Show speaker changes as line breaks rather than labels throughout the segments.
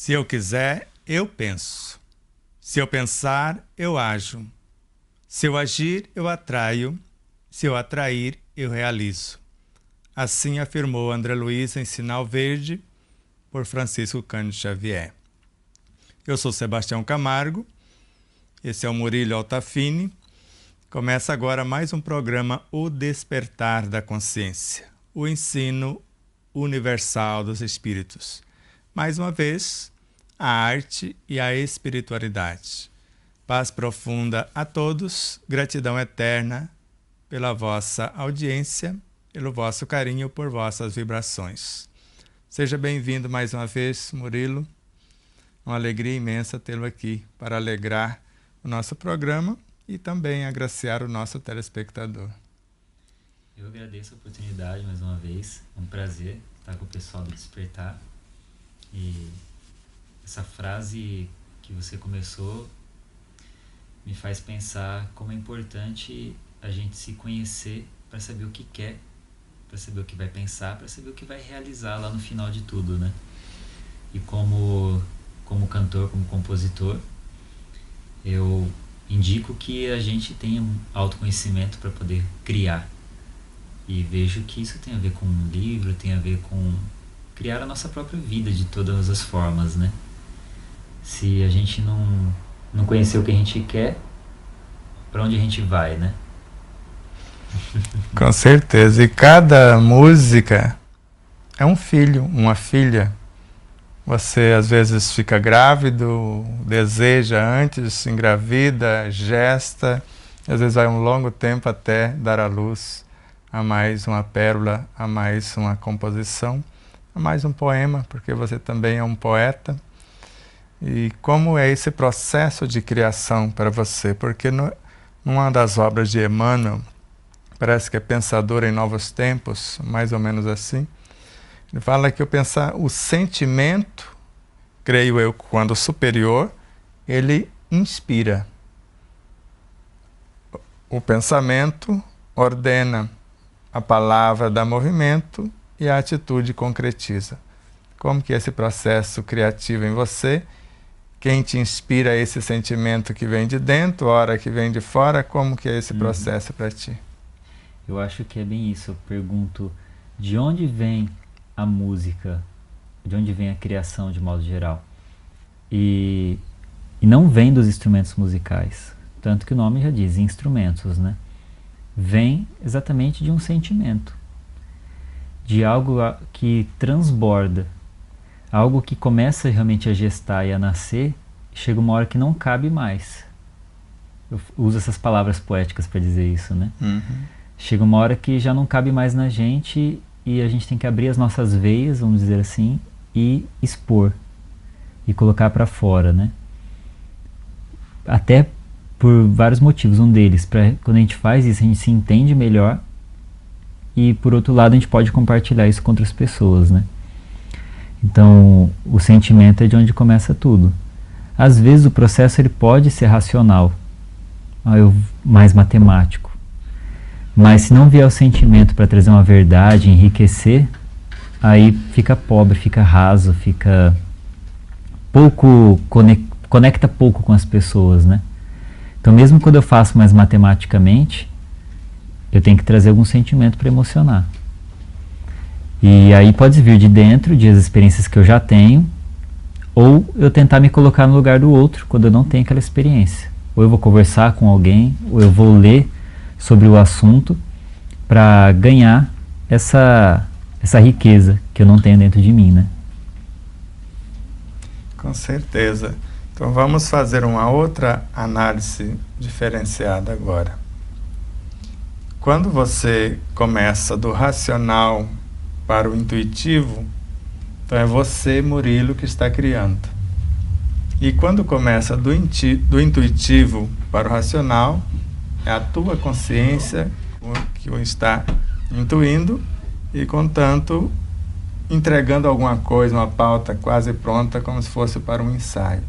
Se eu quiser, eu penso. Se eu pensar, eu ajo. Se eu agir, eu atraio. Se eu atrair, eu realizo. Assim afirmou André Luiz em Sinal Verde, por Francisco Cândido Xavier. Eu sou Sebastião Camargo, esse é o Murilo Altafini. Começa agora mais um programa O Despertar da Consciência, o ensino universal dos espíritos. Mais uma vez, a arte e a espiritualidade. Paz profunda a todos, gratidão eterna pela vossa audiência, pelo vosso carinho, por vossas vibrações. Seja bem-vindo mais uma vez, Murilo. Uma alegria imensa tê-lo aqui para alegrar o nosso programa e também agraciar o nosso telespectador.
Eu agradeço a oportunidade mais uma vez. É um prazer estar com o pessoal do Despertar. E essa frase que você começou me faz pensar como é importante a gente se conhecer para saber o que quer, para saber o que vai pensar, para saber o que vai realizar lá no final de tudo, né? E como cantor, como compositor, eu indico que a gente tenha um autoconhecimento para poder criar. E vejo que isso tem a ver com um livro, tem a ver com criar a nossa própria vida de todas as formas, né? Se a gente não conhecer o que a gente quer, para onde a gente vai, né?
Com certeza. E cada música é um filho, uma filha. Você às vezes fica grávido, deseja antes, engravida, gesta, às vezes vai um longo tempo até dar à luz a mais uma pérola, a mais uma composição, a mais um poema, porque você também é um poeta. E como é esse processo de criação para você? Porque numa das obras de Emmanuel, parece que é Pensador em Novos Tempos, mais ou menos assim, ele fala que o sentimento, creio eu, quando superior, ele inspira. O pensamento ordena, a palavra dá movimento e a atitude concretiza. Como que é esse processo criativo em você? Quem te inspira esse sentimento que vem de dentro, a hora que vem de fora, como que é esse processo para ti?
Eu acho que é bem isso. Eu pergunto, de onde vem a música? De onde vem a criação de modo geral? E não vem dos instrumentos musicais. Tanto que o nome já diz, instrumentos, né? Vem exatamente de um sentimento. De algo que transborda. Algo que começa realmente a gestar e a nascer, chega uma hora que não cabe mais. Eu uso essas palavras poéticas para dizer isso, né? Chega uma hora que já não cabe mais na gente e a gente tem que abrir as nossas veias, vamos dizer assim, e expor. E colocar para fora, né? Até por vários motivos. Um deles, quando a gente faz isso, a gente se entende melhor. E por outro lado, a gente pode compartilhar isso com outras pessoas, né? Então, o sentimento é de onde começa tudo. Às vezes o processo ele pode ser racional, mais matemático. Mas se não vier o sentimento para trazer uma verdade, enriquecer, aí fica pobre, fica raso, fica pouco, conecta pouco com as pessoas, né? Então mesmo quando eu faço mais matematicamente, eu tenho que trazer algum sentimento para emocionar. E aí pode vir de dentro, de as experiências que eu já tenho, ou eu tentar me colocar no lugar do outro quando eu não tenho aquela experiência. Ou eu vou conversar com alguém, ou eu vou ler sobre o assunto para ganhar essa riqueza que eu não tenho dentro de mim, né?
Com certeza. Então vamos fazer uma outra análise diferenciada agora. Quando você começa do racional para o intuitivo, então é você, Murilo, que está criando. E quando começa do intuitivo para o racional, é a tua consciência que o está intuindo e, contanto, entregando alguma coisa, uma pauta quase pronta, como se fosse para um ensaio.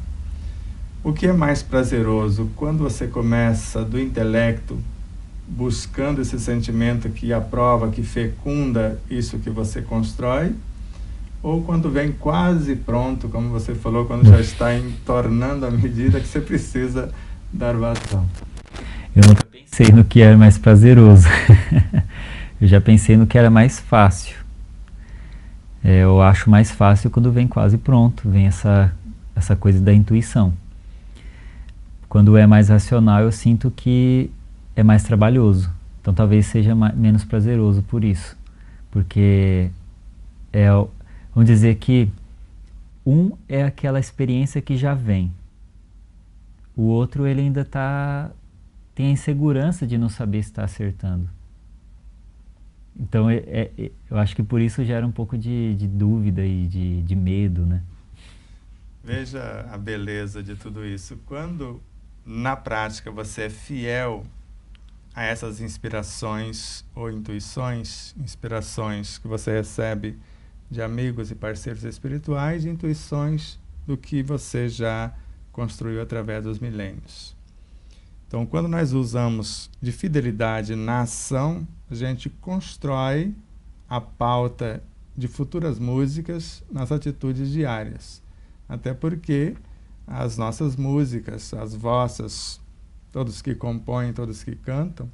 O que é mais prazeroso? Quando você começa do intelecto, buscando esse sentimento que aprova, que fecunda isso que você constrói, ou quando vem quase pronto, como você falou, quando já está entornando a medida que você precisa dar vazão?
Eu nunca pensei no que era mais prazeroso. Eu já pensei no que era mais fácil. Eu acho mais fácil quando vem quase pronto, vem essa coisa da intuição. Quando é mais racional, eu sinto que é mais trabalhoso. Então talvez seja menos prazeroso por isso. Porque é, vamos dizer que é aquela experiência que já vem. O outro ele ainda tem a insegurança de não saber se está acertando. Então eu acho que por isso gera um pouco de dúvida e de medo, né?
Veja a beleza de tudo isso. Quando na prática você é fiel a essas inspirações ou intuições, inspirações que você recebe de amigos e parceiros espirituais, intuições do que você já construiu através dos milênios. Então, quando nós usamos de fidelidade na ação, a gente constrói a pauta de futuras músicas nas atitudes diárias. Até porque as nossas músicas, as vossas, todos que compõem, todos que cantam,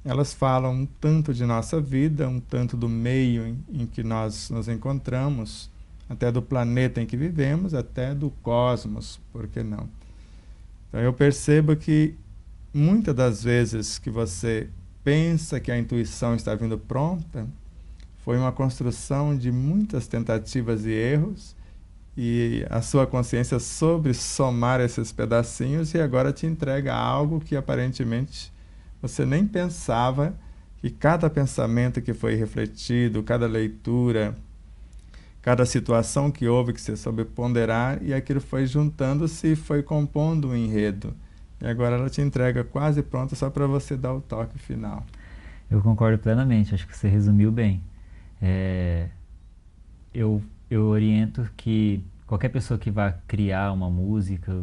elas falam um tanto de nossa vida, um tanto do meio em que nós nos encontramos, até do planeta em que vivemos, até do cosmos, por que não? Então eu percebo que muitas das vezes que você pensa que a intuição está vindo pronta, foi uma construção de muitas tentativas e erros, e a sua consciência soube somar esses pedacinhos e agora te entrega algo que aparentemente você nem pensava, que cada pensamento que foi refletido, cada leitura, cada situação que houve que você soube ponderar, e aquilo foi juntando-se e foi compondo um enredo. E agora ela te entrega quase pronta só para você dar o toque final.
Eu concordo plenamente, acho que você resumiu bem. Eu oriento que qualquer pessoa que vá criar uma música,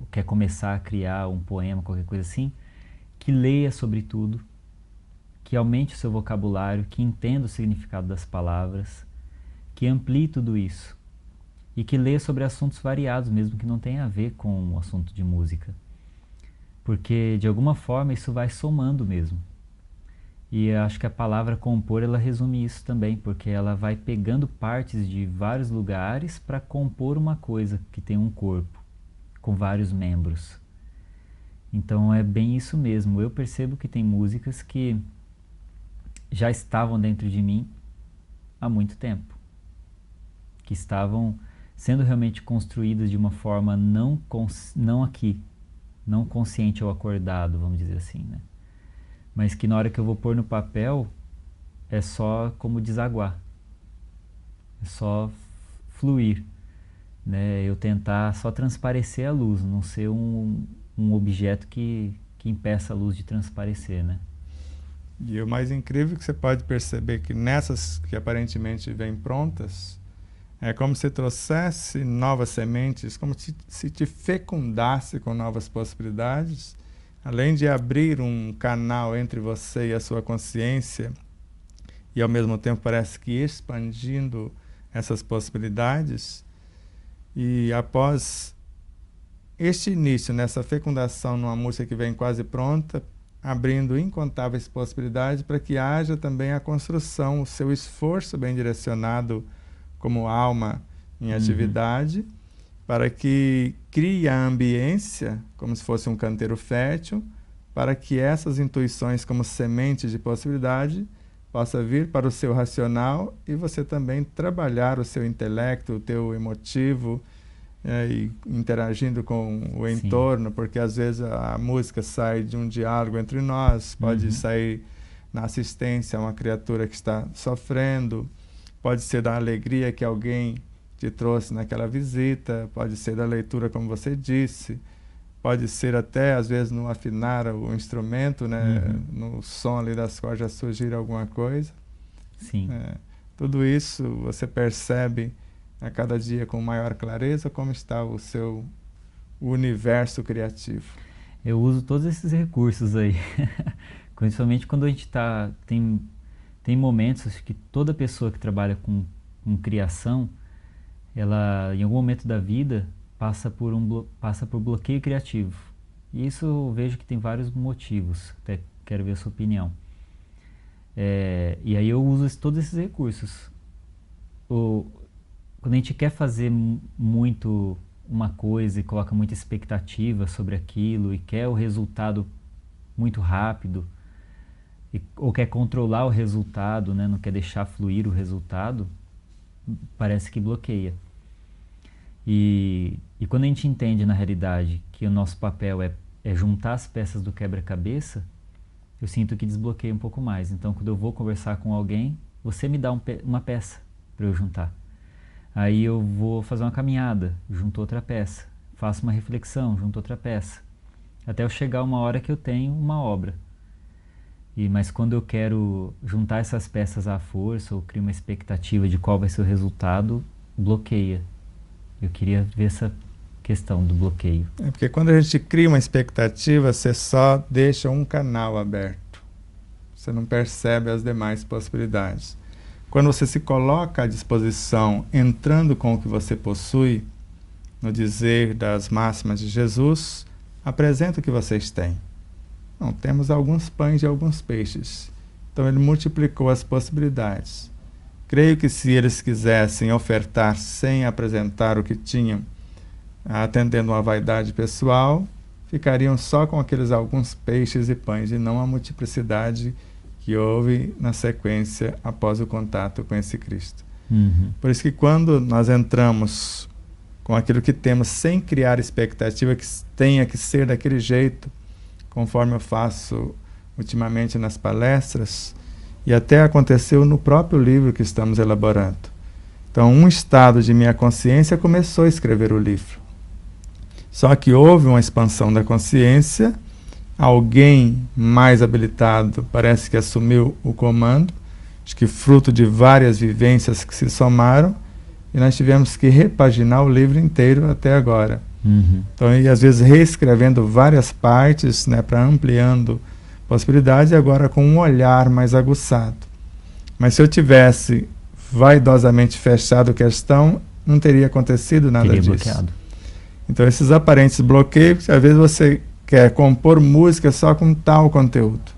quer começar a criar um poema, qualquer coisa assim, que leia sobre tudo, que aumente o seu vocabulário, que entenda o significado das palavras, que amplie tudo isso e que leia sobre assuntos variados, mesmo que não tenha a ver com o assunto de música. Porque, de alguma forma, isso vai somando mesmo. E eu acho que a palavra compor, ela resume isso também, porque ela vai pegando partes de vários lugares para compor uma coisa que tem um corpo, com vários membros. Então é bem isso mesmo. Eu percebo que tem músicas que já estavam dentro de mim há muito tempo, que estavam sendo realmente construídas de uma forma não consciente ou acordado, vamos dizer assim, né? Mas que na hora que eu vou pôr no papel, é só como desaguar, é só fluir, né? Eu tentar só transparecer a luz, não ser um objeto que impeça a luz de transparecer, né?
E o mais incrível é que você pode perceber que nessas que aparentemente vêm prontas, é como se trouxesse novas sementes, como se te fecundasse com novas possibilidades, além de abrir um canal entre você e a sua consciência, e ao mesmo tempo parece que expandindo essas possibilidades. E após este início, nessa fecundação numa música que vem quase pronta, abrindo incontáveis possibilidades para que haja também a construção, o seu esforço bem direcionado como alma em atividade, para que crie a ambiência, como se fosse um canteiro fértil, para que essas intuições como sementes de possibilidade possa vir para o seu racional e você também trabalhar o seu intelecto, o teu emotivo, e interagindo com o entorno, porque às vezes a música sai de um diálogo entre nós, pode sair na assistência a uma criatura que está sofrendo, pode ser da alegria que alguém te trouxe naquela visita, pode ser da leitura, como você disse, pode ser até, às vezes, no afinar o instrumento, né? No som ali das cordas já surgir alguma coisa.
Sim.
Tudo isso você percebe a cada dia com maior clareza como está o seu universo criativo.
Eu uso todos esses recursos aí, principalmente quando a gente tem momentos que toda pessoa que trabalha com com criação, ela em algum momento da vida passa por bloqueio criativo. E isso eu vejo que tem vários motivos, até quero ver a sua opinião. E aí eu uso todos esses recursos. Quando a gente quer fazer muito uma coisa e coloca muita expectativa sobre aquilo e quer o resultado muito rápido, ou quer controlar o resultado, né, não quer deixar fluir o resultado, parece que bloqueia. E quando a gente entende na realidade que o nosso papel é juntar as peças do quebra-cabeça, eu sinto que desbloqueia um pouco mais. Então, quando eu vou conversar com alguém, você me dá uma peça para eu juntar. Aí eu vou fazer uma caminhada, junto outra peça. Faço uma reflexão, junto outra peça. Até eu chegar uma hora que eu tenho uma obra. Mas quando eu quero juntar essas peças à força, ou crio uma expectativa de qual vai ser o resultado, bloqueia. Eu queria ver essa questão do bloqueio.
Porque quando a gente cria uma expectativa, você só deixa um canal aberto. Você não percebe as demais possibilidades. Quando você se coloca à disposição, entrando com o que você possui, no dizer das máximas de Jesus, apresenta o que vocês têm. Não, temos alguns pães e alguns peixes. Então ele multiplicou as possibilidades. Creio que se eles quisessem ofertar sem apresentar o que tinham, atendendo uma vaidade pessoal, ficariam só com aqueles alguns peixes e pães, e não a multiplicidade que houve na sequência após o contato com esse Cristo. Por isso que quando nós entramos com aquilo que temos, sem criar expectativa que tenha que ser daquele jeito, conforme eu faço ultimamente nas palestras, e até aconteceu no próprio livro que estamos elaborando. Então, um estado de minha consciência começou a escrever o livro. Só que houve uma expansão da consciência, alguém mais habilitado parece que assumiu o comando, acho que fruto de várias vivências que se somaram, e nós tivemos que repaginar o livro inteiro até agora. Então, e às vezes reescrevendo várias partes, né, para ampliando possibilidades, e agora com um olhar mais aguçado. Mas se eu tivesse vaidosamente fechado a questão, não teria acontecido nada disso.
Bloqueado.
Então, esses aparentes bloqueios, às vezes você quer compor música só com tal conteúdo.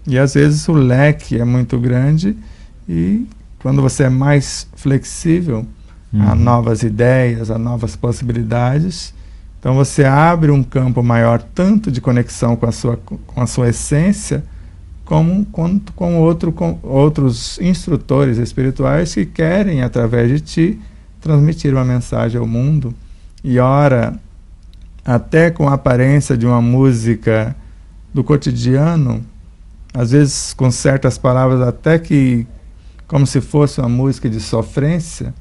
E às vezes o leque é muito grande, e quando você é mais flexível a novas ideias, a novas possibilidades, então você abre um campo maior, tanto de conexão com a sua essência, como com outros instrutores espirituais que querem, através de ti, transmitir uma mensagem ao mundo. E ora, até com a aparência de uma música do cotidiano, às vezes com certas palavras até que como se fosse uma música de sofrência,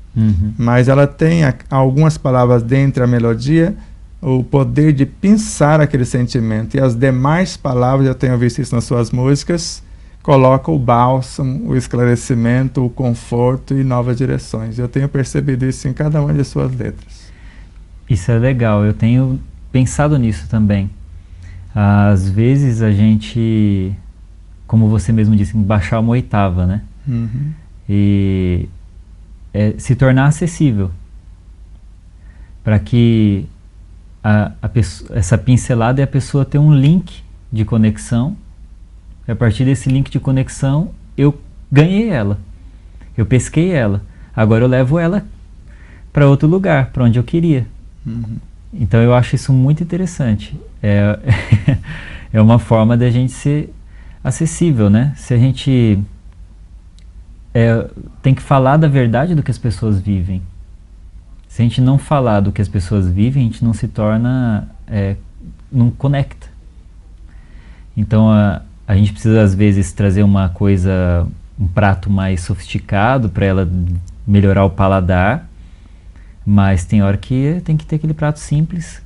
mas ela tem algumas palavras dentro da melodia, o poder de pensar aquele sentimento, e as demais palavras, eu tenho visto isso nas suas músicas, colocam o bálsamo, o esclarecimento, o conforto e novas direções. Eu tenho percebido isso em cada uma de suas letras.
Isso é legal, eu tenho pensado nisso também. Às vezes a gente, como você mesmo disse, baixar uma oitava, né? E se tornar acessível, para que essa pincelada e a pessoa ter um link de conexão, e a partir desse link de conexão eu ganhei ela, eu pesquei ela, agora eu levo ela para outro lugar, para onde eu queria. Então eu acho isso muito interessante. É uma forma da gente ser acessível, né? Se a gente tem que falar da verdade do que as pessoas vivem. Se a gente não falar do que as pessoas vivem, a gente não se torna, não conecta. Então a gente precisa às vezes trazer uma coisa, um prato mais sofisticado para ela melhorar o paladar, mas tem hora que tem que ter aquele prato simples,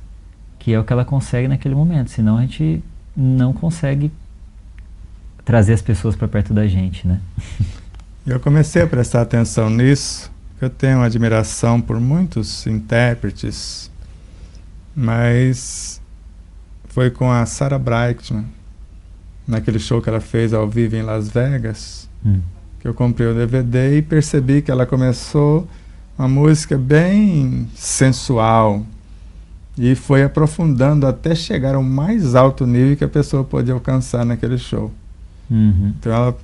que é o que ela consegue naquele momento, senão a gente não consegue trazer as pessoas para perto da gente, né?
Eu comecei a prestar atenção nisso, porque eu tenho uma admiração por muitos intérpretes, mas foi com a Sarah Brightman, naquele show que ela fez ao vivo em Las Vegas, que eu comprei o DVD e percebi que ela começou uma música bem sensual e foi aprofundando até chegar ao mais alto nível que a pessoa podia alcançar naquele show. Então ela,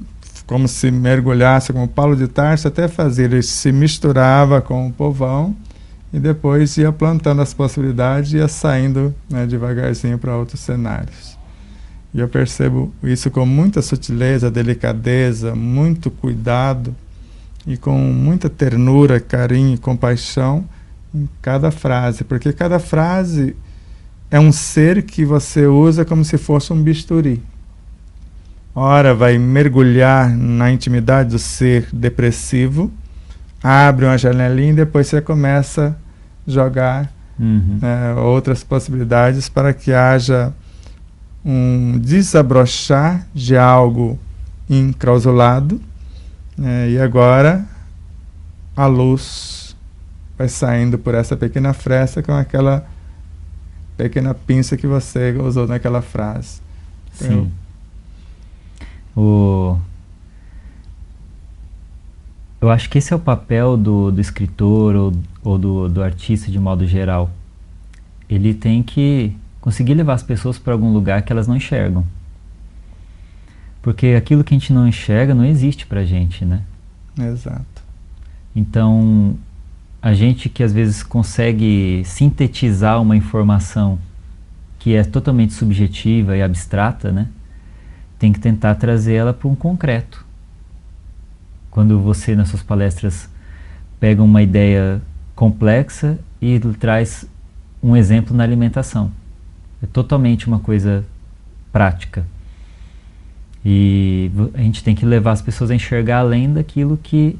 como se mergulhasse, como Paulo de Tarso até fazia, ele se misturava com o povão e depois ia plantando as possibilidades e ia saindo, né, devagarzinho para outros cenários. E eu percebo isso com muita sutileza, delicadeza, muito cuidado e com muita ternura, carinho e compaixão em cada frase, porque cada frase é um ser que você usa como se fosse um bisturi. Ora, vai mergulhar na intimidade do ser depressivo, abre uma janelinha e depois você começa a jogar outras possibilidades para que haja um desabrochar de algo enclausulado, e agora a luz vai saindo por essa pequena fresta com aquela pequena pinça que você usou naquela frase.
Sim. Eu acho que esse é o papel do escritor ou do artista de modo geral. Ele tem que conseguir levar as pessoas para algum lugar que elas não enxergam. Porque aquilo que a gente não enxerga não existe pra gente, né?
Exato.
Então, a gente que às vezes consegue sintetizar uma informação que é totalmente subjetiva e abstrata, né? Tem que tentar trazer ela para um concreto. Quando você, nas suas palestras, pega uma ideia complexa e traz um exemplo na alimentação. É totalmente uma coisa prática. E a gente tem que levar as pessoas a enxergar além daquilo que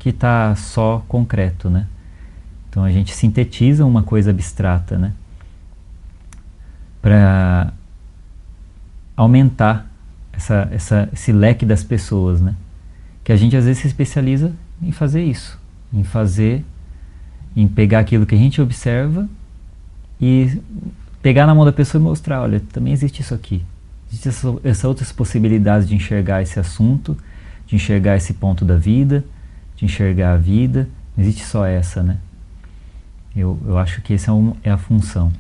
está só concreto, né? Então a gente sintetiza uma coisa abstrata, né? Para aumentar esse leque das pessoas, né? Que a gente às vezes se especializa em fazer isso, em pegar aquilo que a gente observa e pegar na mão da pessoa e mostrar, olha, também existe isso aqui. Existem essas outras possibilidades de enxergar esse assunto, de enxergar esse ponto da vida, de enxergar a vida. Não existe só essa, né? Eu acho que essa é a função.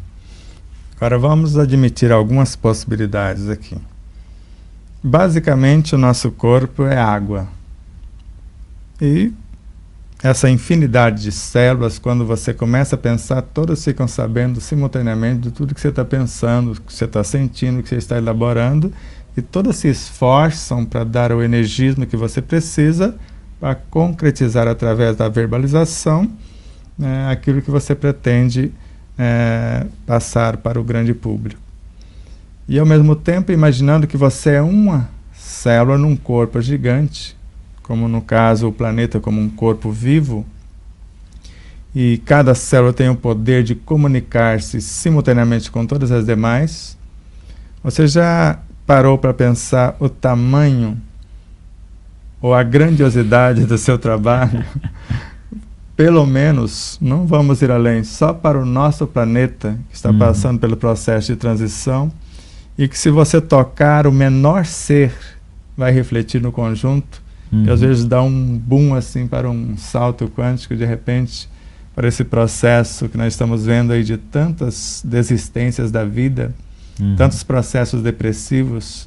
Agora vamos admitir algumas possibilidades aqui. Basicamente, o nosso corpo é água. E essa infinidade de células, quando você começa a pensar, todas ficam sabendo simultaneamente de tudo que você está pensando, que você está sentindo, que você está elaborando, e todas se esforçam para dar o energismo que você precisa para concretizar através da verbalização aquilo que você pretende passar para o grande público. E ao mesmo tempo imaginando que você é uma célula num corpo gigante, como no caso o planeta como um corpo vivo, e cada célula tem o poder de comunicar-se simultaneamente com todas as demais. Você já parou para pensar o tamanho ou a grandiosidade do seu trabalho? Pelo menos, não vamos ir além, só para o nosso planeta, que está passando pelo processo de transição, e que se você tocar o menor ser, vai refletir no conjunto, e às vezes dá um boom assim para um salto quântico, de repente, para esse processo que nós estamos vendo aí de tantas desistências da vida, tantos processos depressivos,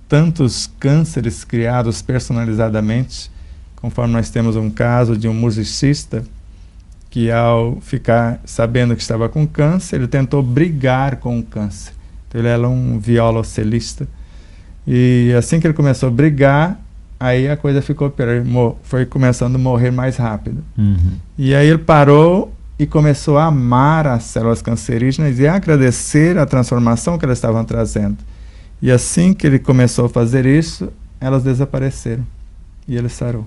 tantos cânceres criados personalizadamente, conforme nós temos um caso de um musicista que, ao ficar sabendo que estava com câncer, ele tentou brigar com o câncer. Então ele era um violoncelista, e assim que ele começou a brigar, aí a coisa foi começando a morrer mais rápido. E aí ele parou e começou a amar as células cancerígenas e a agradecer a transformação que elas estavam trazendo. E assim que ele começou a fazer isso, elas desapareceram e ele sarou.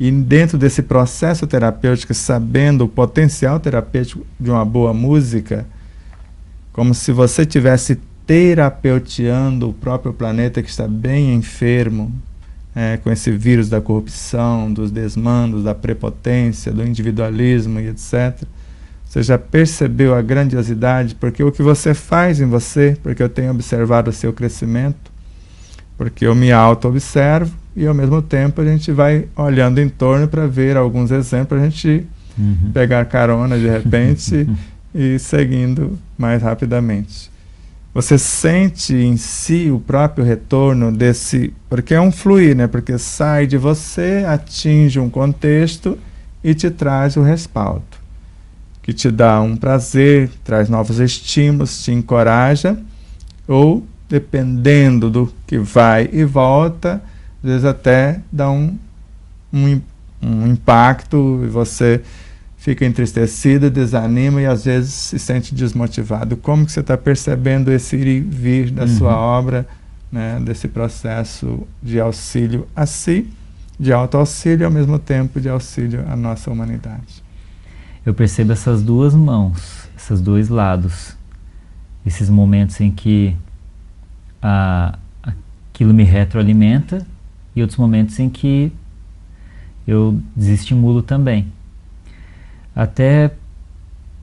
E dentro desse processo terapêutico, sabendo o potencial terapêutico de uma boa música, como se você estivesse terapeuteando o próprio planeta que está bem enfermo, com esse vírus da corrupção, dos desmandos, da prepotência, do individualismo e etc. Você já percebeu a grandiosidade? Porque o que você faz em você, porque eu tenho observado o seu crescimento, porque eu me auto-observo e ao mesmo tempo a gente vai olhando em torno para ver alguns exemplos, para a gente pegar carona de repente e seguindo mais rapidamente. Você sente em si o próprio retorno desse, porque é um fluir, né? Porque sai de você, atinge um contexto e te traz o respaldo, que te dá um prazer, traz novos estímulos, te encoraja, ou dependendo do que vai e volta, às vezes até dá um impacto e você fica entristecido, desanima e às vezes se sente desmotivado. Como que você está percebendo esse ir e vir da sua obra, né, desse processo de auxílio a si, de autoauxílio e ao mesmo tempo de auxílio à nossa humanidade?
Eu percebo essas duas mãos, esses dois lados, esses momentos em que aquilo me retroalimenta e outros momentos em que eu desestimulo também. Até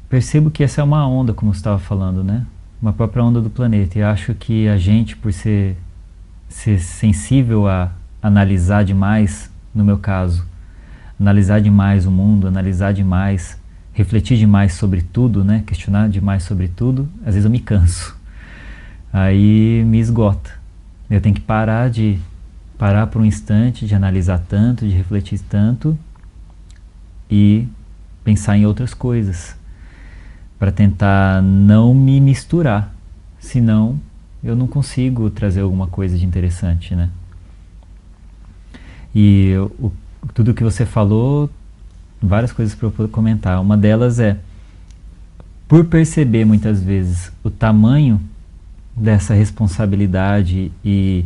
percebo que essa é uma onda, como você estava falando, né? Uma própria onda do planeta. E acho que a gente, por ser sensível a analisar demais, no meu caso, analisar demais o mundo, analisar demais, refletir demais sobre tudo, né? Questionar demais sobre tudo, às vezes eu me canso. Aí me esgota. Eu tenho que parar por um instante, de analisar tanto, de refletir tanto e pensar em outras coisas, para tentar não me misturar, senão eu não consigo trazer alguma coisa de interessante, né? E tudo que você falou, várias coisas para eu comentar. Uma delas é, por perceber muitas vezes o tamanho dessa responsabilidade e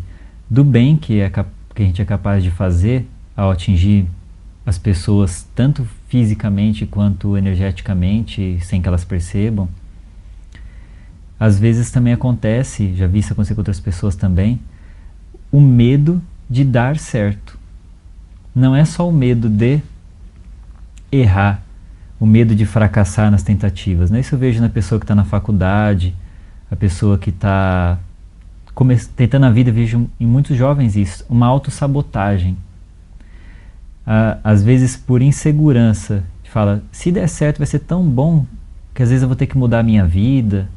do bem que a gente é capaz de fazer ao atingir as pessoas, tanto fisicamente quanto energeticamente, sem que elas percebam. Às vezes também acontece, já vi isso acontecer com outras pessoas também, o medo de dar certo. Não é só o medo de errar, o medo de fracassar nas tentativas, né? Isso eu vejo na pessoa que está na faculdade, a pessoa que está tentando a vida, vejo em muitos jovens isso, uma autossabotagem. Às vezes por insegurança, fala, se der certo vai ser tão bom que às vezes eu vou ter que mudar a minha vida.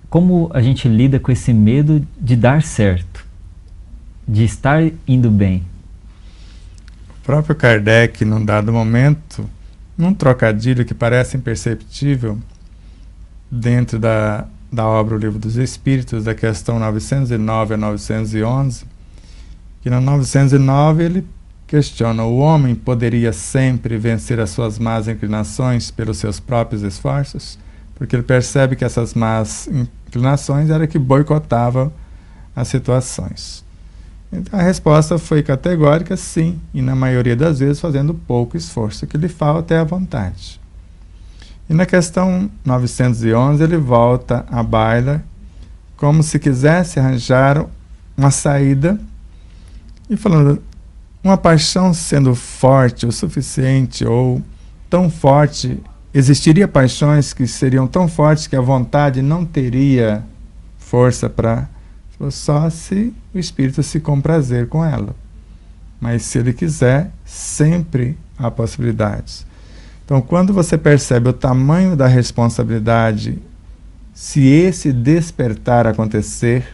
Como a gente lida com esse medo de dar certo, de estar indo bem?
O próprio Kardec, num dado momento, num trocadilho que parece imperceptível, dentro da obra O Livro dos Espíritos, da questão 909 a 911, que na 909 ele questiona: o homem poderia sempre vencer as suas más inclinações pelos seus próprios esforços? Porque ele percebe que essas más inclinações eram que boicotavam as situações. Então a resposta foi categórica, sim, e na maioria das vezes fazendo pouco esforço. O que lhe falta é a vontade. E na questão 911 ele volta à baila como se quisesse arranjar uma saída e falando, uma paixão sendo forte o suficiente ou tão forte, existiria paixões que seriam tão fortes que a vontade não teria força para, só se o espírito se comprazer com ela. Mas se ele quiser, sempre há possibilidades. Então, quando você percebe o tamanho da responsabilidade, se esse despertar acontecer,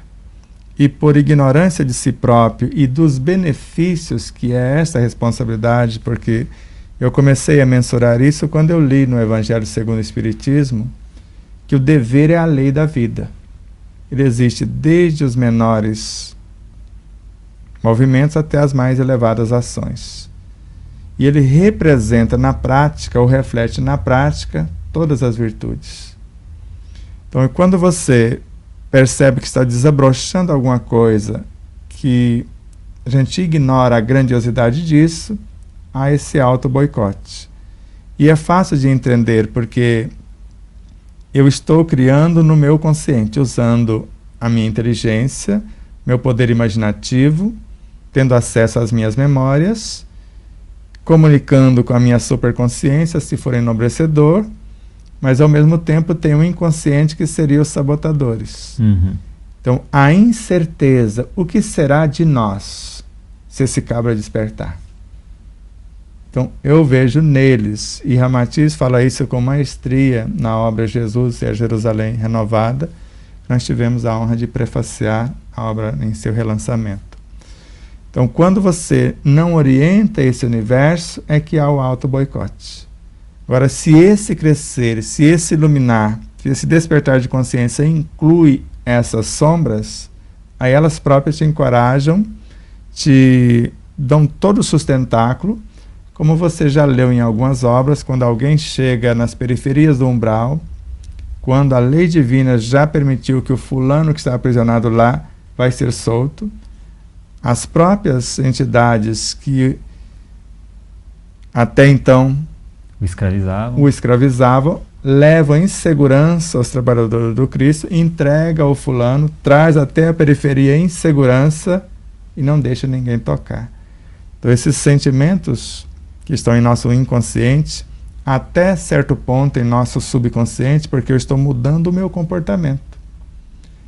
e por ignorância de si próprio e dos benefícios que é essa responsabilidade, porque eu comecei a mensurar isso quando eu li no Evangelho segundo o Espiritismo, que o dever é a lei da vida. Ele existe desde os menores movimentos até as mais elevadas ações. E ele representa na prática, ou reflete na prática, todas as virtudes. Então, quando você percebe que está desabrochando alguma coisa que a gente ignora a grandiosidade disso, há esse auto-boicote. E é fácil de entender, porque eu estou criando no meu consciente, usando a minha inteligência, meu poder imaginativo, tendo acesso às minhas memórias, comunicando com a minha superconsciência, se for enobrecedor, mas ao mesmo tempo tem um inconsciente que seria os sabotadores. Então, a incerteza, o que será de nós se esse cabra despertar? Então, eu vejo neles, e Ramatiz fala isso com maestria na obra Jesus e a Jerusalém Renovada. Nós tivemos a honra de prefaciar a obra em seu relançamento. Então, quando você não orienta esse universo, é que há o auto-boicote. Agora, se esse crescer, se esse iluminar, se esse despertar de consciência inclui essas sombras, aí elas próprias te encorajam, te dão todo o sustentáculo, como você já leu em algumas obras, quando alguém chega nas periferias do umbral, quando a lei divina já permitiu que o fulano que está aprisionado lá vai ser solto, as próprias entidades que até então o escravizavam, levam em segurança aos trabalhadores do Cristo, entrega ao fulano, traz até a periferia em segurança e não deixa ninguém tocar. Então esses sentimentos que estão em nosso inconsciente, até certo ponto em nosso subconsciente, porque eu estou mudando o meu comportamento.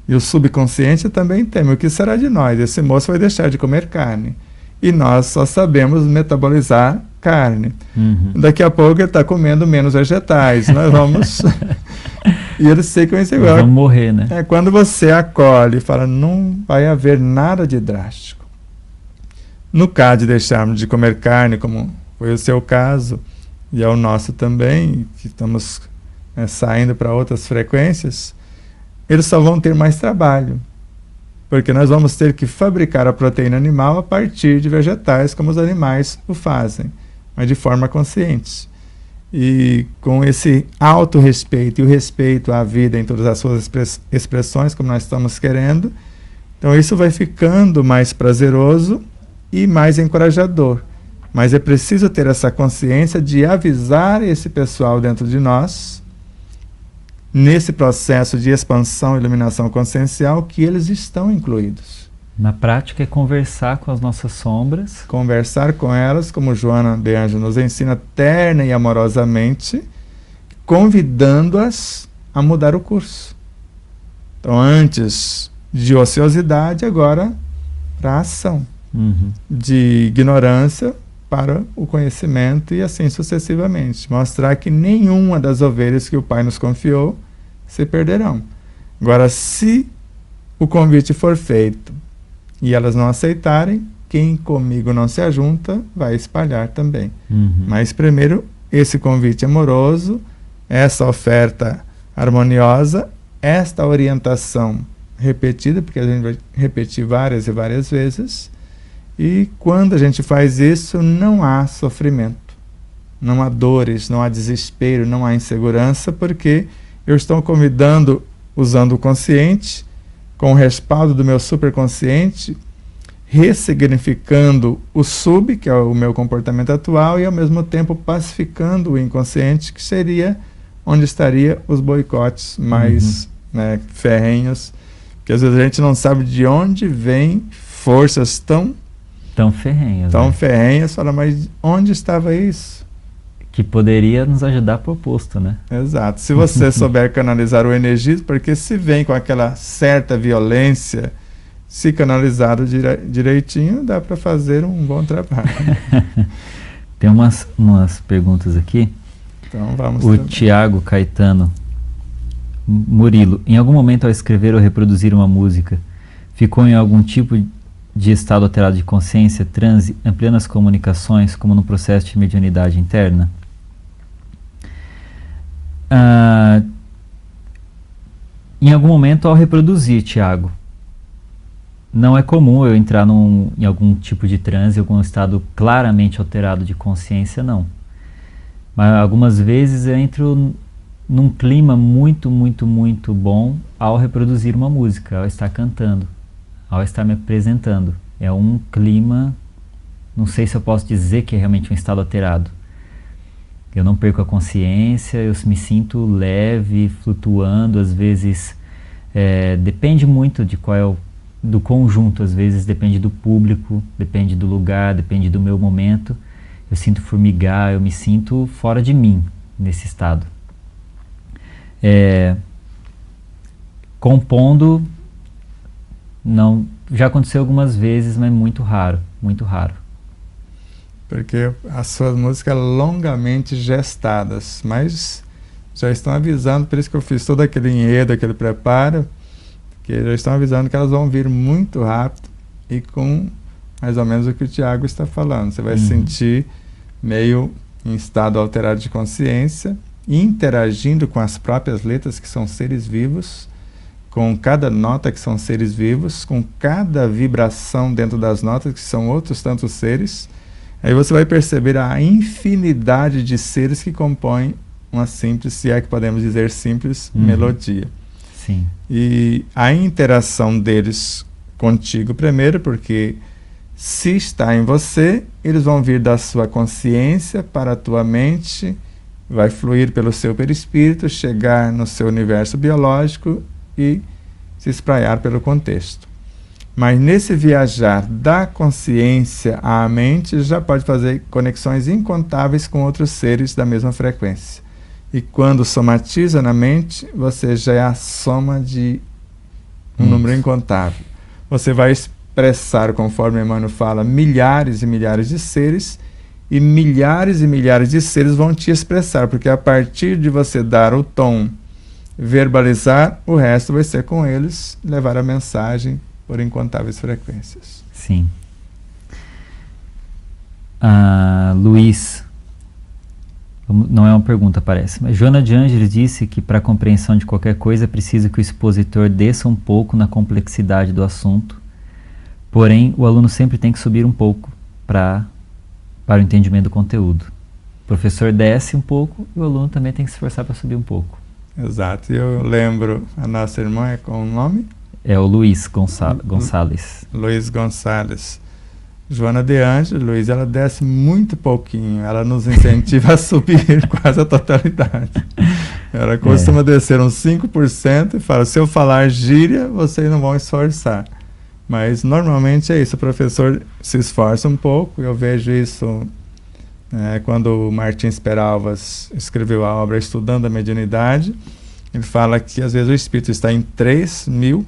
E o subconsciente também teme. O que será de nós? Esse moço vai deixar de comer carne. E nós só sabemos metabolizar carne. Daqui a pouco ele está comendo menos vegetais. Nós vamos... e eles ficam inseguros.
Vamos morrer, né?
É quando você acolhe e fala, não vai haver nada de drástico. No caso de deixarmos de comer carne, como foi o seu caso, e é o nosso também, que estamos saindo para outras frequências, eles só vão ter mais trabalho, porque nós vamos ter que fabricar a proteína animal a partir de vegetais, como os animais o fazem, mas de forma consciente. E com esse autorrespeito e o respeito à vida em todas as suas expressões, como nós estamos querendo, então isso vai ficando mais prazeroso e mais encorajador. Mas é preciso ter essa consciência de avisar esse pessoal dentro de nós, nesse processo de expansão e iluminação consciencial, que eles estão incluídos.
Na prática é conversar com as nossas sombras.
Conversar com elas, como Joana de Anjos nos ensina, terna e amorosamente, convidando-as a mudar o curso. Então, antes de ociosidade, agora para a ação. De ignorância para o conhecimento e assim sucessivamente. Mostrar que nenhuma das ovelhas que o Pai nos confiou se perderão. Agora, se o convite for feito e elas não aceitarem, quem comigo não se ajunta vai espalhar também. Mas primeiro, esse convite amoroso, essa oferta harmoniosa, esta orientação repetida, porque a gente vai repetir várias e várias vezes. E quando a gente faz isso, não há sofrimento, não há dores, não há desespero, não há insegurança, porque eu estou convidando, usando o consciente, com o respaldo do meu superconsciente, ressignificando o sub, que é o meu comportamento atual, e ao mesmo tempo pacificando o inconsciente, que seria onde estaria os boicotes mais ferrenhos, porque às vezes a gente não sabe de onde vêm forças tão
ferrenhas.
Ferrenhas, fala, mas onde estava isso?
Que poderia nos ajudar proposto, né?
Exato. Se você souber canalizar o energia, porque se vem com aquela certa violência, se canalizado direitinho, dá para fazer um bom trabalho.
Tem umas perguntas aqui.
Então vamos.
O Tiago Caetano. Murilo, em algum momento ao escrever ou reproduzir uma música, ficou em algum tipo de estado alterado de consciência, transe, ampliando as comunicações, como no processo de mediunidade interna? Em algum momento ao reproduzir, Tiago. Não é comum eu entrar em algum tipo de transe, algum estado claramente alterado de consciência, não. Mas algumas vezes eu entro num clima muito, muito, muito bom ao reproduzir uma música, ao estar cantando, ao estar me apresentando. É um clima, não sei se eu posso dizer que é realmente um estado alterado. Eu não perco a consciência, eu me sinto leve, flutuando, às vezes depende muito de qual é do conjunto, às vezes depende do público, depende do lugar, depende do meu momento. Eu sinto formigar, eu me sinto fora de mim nesse estado. Compondo Não, já aconteceu algumas vezes, mas muito raro, muito raro.
Porque as suas músicas longamente gestadas, mas já estão avisando, por isso que eu fiz todo aquele enredo, aquele preparo, que já estão avisando que elas vão vir muito rápido e com mais ou menos o que o Tiago está falando. Você vai se sentir meio em estado alterado de consciência, interagindo com as próprias letras, que são seres vivos, com cada nota, que são seres vivos, com cada vibração dentro das notas, que são outros tantos seres. Aí você vai perceber a infinidade de seres que compõem uma simples, se é que podemos dizer simples, melodia.
Sim.
E a interação deles contigo primeiro, porque se está em você, eles vão vir da sua consciência para a tua mente, vai fluir pelo seu perispírito, chegar no seu universo biológico e se espraiar pelo contexto. Mas nesse viajar da consciência à mente, já pode fazer conexões incontáveis com outros seres da mesma frequência. E quando somatiza na mente, você já é a soma de um número incontável. Você vai expressar, conforme Emmanuel fala, milhares e milhares de seres, e milhares de seres vão te expressar, porque a partir de você dar o tom, verbalizar, o resto vai ser com eles, levar a mensagem por incontáveis frequências.
Sim. Luiz, não é uma pergunta, parece, mas Joana de Ângeles disse que para a compreensão de qualquer coisa é preciso que o expositor desça um pouco na complexidade do assunto, porém o aluno sempre tem que subir um pouco para o entendimento do conteúdo. O professor desce um pouco e o aluno também tem que se esforçar para subir um pouco.
Exato. Eu lembro, a nossa irmã é com o nome?
É o Luiz Gonçalves.
Luiz Gonçalves. Joana de Ângeles, Luiz, ela desce muito pouquinho. Ela nos incentiva a subir quase a totalidade. Ela costuma descer uns 5% e fala, se eu falar gíria, vocês não vão esforçar. Mas normalmente é isso, o professor se esforça um pouco. Eu vejo isso quando o Martins Peralvas escreveu a obra Estudando a Mediunidade. Ele fala que às vezes o espírito está em 3.000,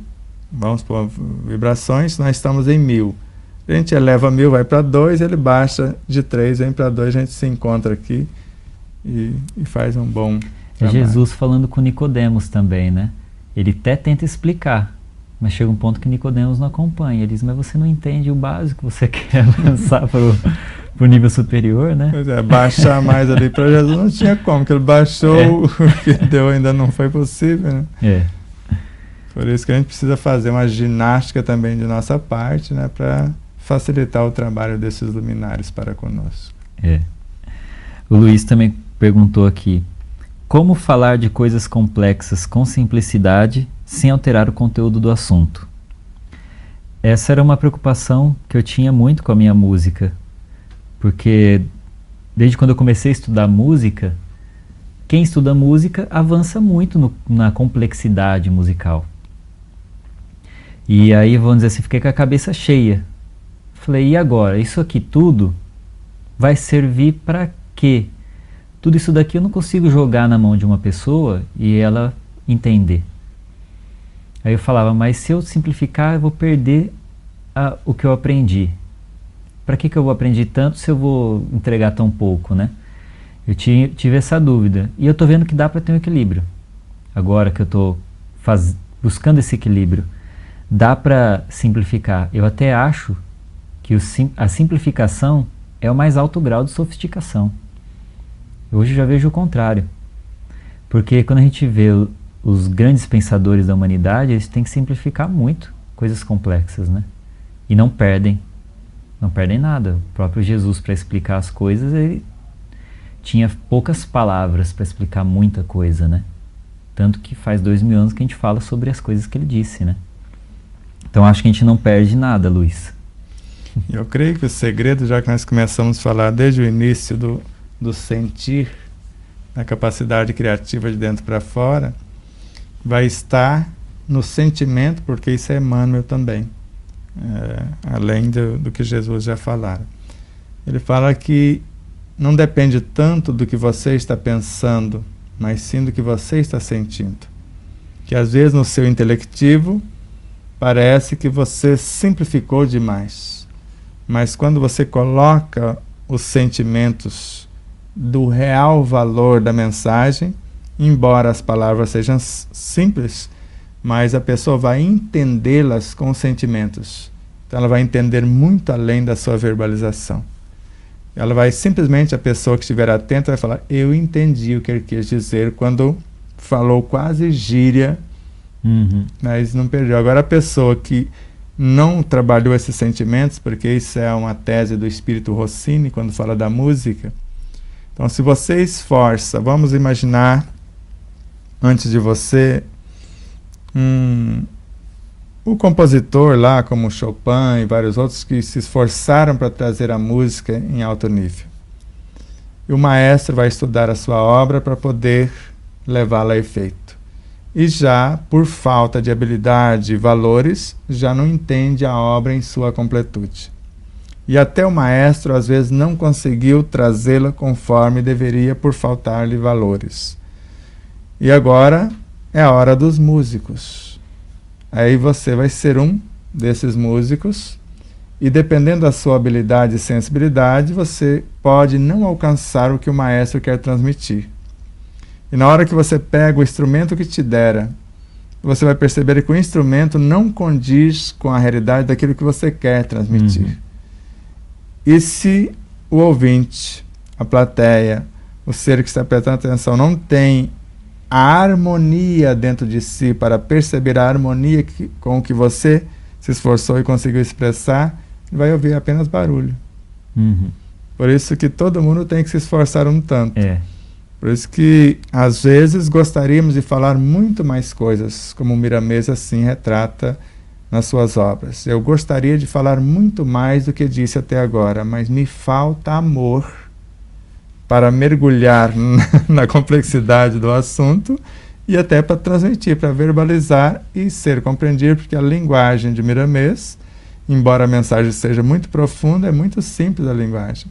vamos por vibrações, nós estamos em 1.000. A gente eleva 1.000, vai para 2, ele baixa de 3, vem para 2, a gente se encontra aqui e faz um bom trabalho.
Jesus falando com Nicodemos também, né? Ele até tenta explicar, mas chega um ponto que Nicodemos não acompanha. Ele diz, mas você não entende o básico, você quer lançar para o nível superior, né?
Pois é, baixar mais ali para Jesus não tinha como, porque ele baixou, o que deu ainda não foi possível, né? Por isso que a gente precisa fazer uma ginástica também de nossa parte, né, para facilitar o trabalho desses luminares para conosco.
O Luiz também perguntou aqui, como falar de coisas complexas com simplicidade sem alterar o conteúdo do assunto? Essa era uma preocupação que eu tinha muito com a minha música, porque desde quando eu comecei a estudar música, quem estuda música avança muito na complexidade musical. E aí, vamos dizer assim, fiquei com a cabeça cheia. Falei, e agora? Isso aqui tudo vai servir para quê? Tudo isso daqui eu não consigo jogar na mão de uma pessoa e ela entender. Aí eu falava, mas se eu simplificar, eu vou perder o que eu aprendi. Para que eu vou aprender tanto se eu vou entregar tão pouco, né? Eu tive essa dúvida. E eu estou vendo que dá para ter um equilíbrio. Agora que eu estou buscando esse equilíbrio, dá para simplificar. Eu até acho que a simplificação é o mais alto grau de sofisticação. Hoje eu já vejo o contrário. Porque quando a gente vê os grandes pensadores da humanidade, eles têm que simplificar muito coisas complexas, né? E não perdem nada. O próprio Jesus, para explicar as coisas, ele tinha poucas palavras para explicar muita coisa, né? Tanto que faz 2000 anos que a gente fala sobre as coisas que ele disse, né? Então acho que a gente não perde nada, Luiz.
Eu creio que o segredo, já que nós começamos a falar desde o início do sentir, a capacidade criativa de dentro para fora, vai estar no sentimento, porque isso é Emmanuel também, além do que Jesus já falara. Ele fala que não depende tanto do que você está pensando, mas sim do que você está sentindo. Que às vezes no seu intelectivo parece que você simplificou demais. Mas quando você coloca os sentimentos do real valor da mensagem, embora as palavras sejam simples, mas a pessoa vai entendê-las com os sentimentos. Então ela vai entender muito além da sua verbalização. Ela vai simplesmente, a pessoa que estiver atenta vai falar, eu entendi o que ele quis dizer quando falou quase gíria, mas não perdeu. Agora a pessoa que não trabalhou esses sentimentos, porque isso é uma tese do espírito Rossini quando fala da música. Então se você esforça, vamos imaginar antes de você o compositor lá, como Chopin e vários outros que se esforçaram para trazer a música em alto nível. E o maestro vai estudar a sua obra para poder levá-la a efeito. E já, por falta de habilidade e valores, já não entende a obra em sua completude. E até o maestro, às vezes, não conseguiu trazê-la conforme deveria por faltar-lhe valores. E agora é a hora dos músicos. Aí você vai ser um desses músicos e, dependendo da sua habilidade e sensibilidade, você pode não alcançar o que o maestro quer transmitir. E na hora que você pega o instrumento que te dera, você vai perceber que o instrumento não condiz com a realidade daquilo que você quer transmitir. E se o ouvinte, a plateia, o ser que está prestando atenção não tem a harmonia dentro de si para perceber a harmonia com que você se esforçou e conseguiu expressar, vai ouvir apenas barulho. Por isso que todo mundo tem que se esforçar um tanto. Por isso que, às vezes, gostaríamos de falar muito mais coisas, como o Miramês assim retrata nas suas obras. Eu gostaria de falar muito mais do que disse até agora, mas me falta amor para mergulhar na complexidade do assunto e até para transmitir, para verbalizar e ser compreendido, porque a linguagem de Miramês, embora a mensagem seja muito profunda, é muito simples a linguagem.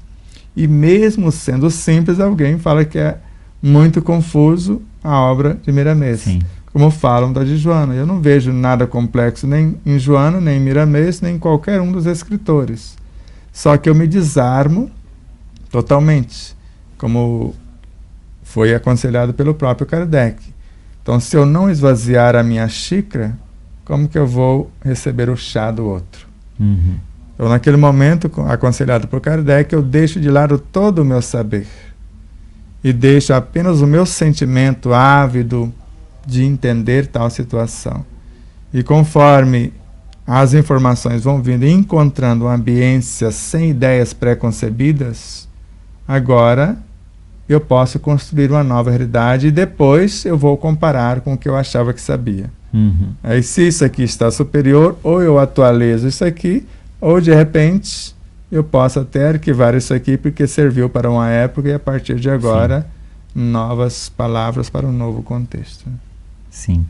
E mesmo sendo simples, alguém fala que é muito confuso a obra de Miramês.
Sim.
Como falam da de Joana. Eu não vejo nada complexo nem em Joana, nem em Miramês, nem em qualquer um dos escritores. Só que eu me desarmo totalmente, como foi aconselhado pelo próprio Kardec. Então, se eu não esvaziar a minha xícara, como que eu vou receber o chá do outro? Então, naquele momento, aconselhado por Kardec, eu deixo de lado todo o meu saber e deixo apenas o meu sentimento ávido de entender tal situação. E conforme as informações vão vindo e encontrando uma ambiência sem ideias pré-concebidas, agora eu posso construir uma nova realidade e depois eu vou comparar com o que eu achava que sabia. Aí, se isso aqui está superior, ou eu atualizo isso aqui, ou de repente eu posso até arquivar isso aqui porque serviu para uma época e a partir de agora novas palavras para um novo contexto.
Sim.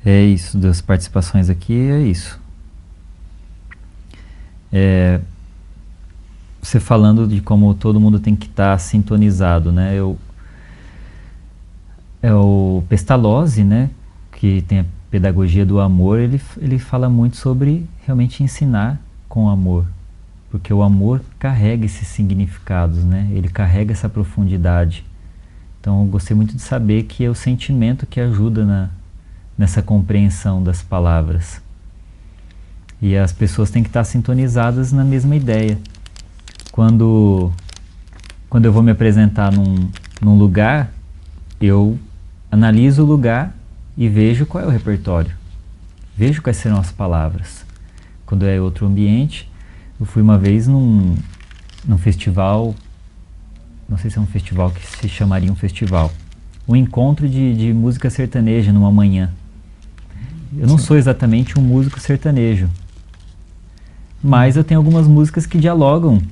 É isso, das participações aqui é isso. Você falando de como todo mundo tem que estar sintonizado, né? É o Pestalozzi, né? Que tem a pedagogia do amor, ele fala muito sobre realmente ensinar com amor, porque o amor carrega esses significados, né? Ele carrega essa profundidade. Então eu gostei muito de saber que é o sentimento que ajuda nessa compreensão das palavras. E as pessoas têm que estar sintonizadas na mesma ideia. Quando eu vou me apresentar num lugar, eu analiso o lugar e vejo qual é o repertório. Vejo quais serão as palavras. Quando é outro ambiente, eu fui uma vez num festival, não sei se é um festival que se chamaria um festival, um encontro de música sertaneja numa manhã. Eu não sou exatamente um músico sertanejo, mas eu tenho algumas músicas que dialogam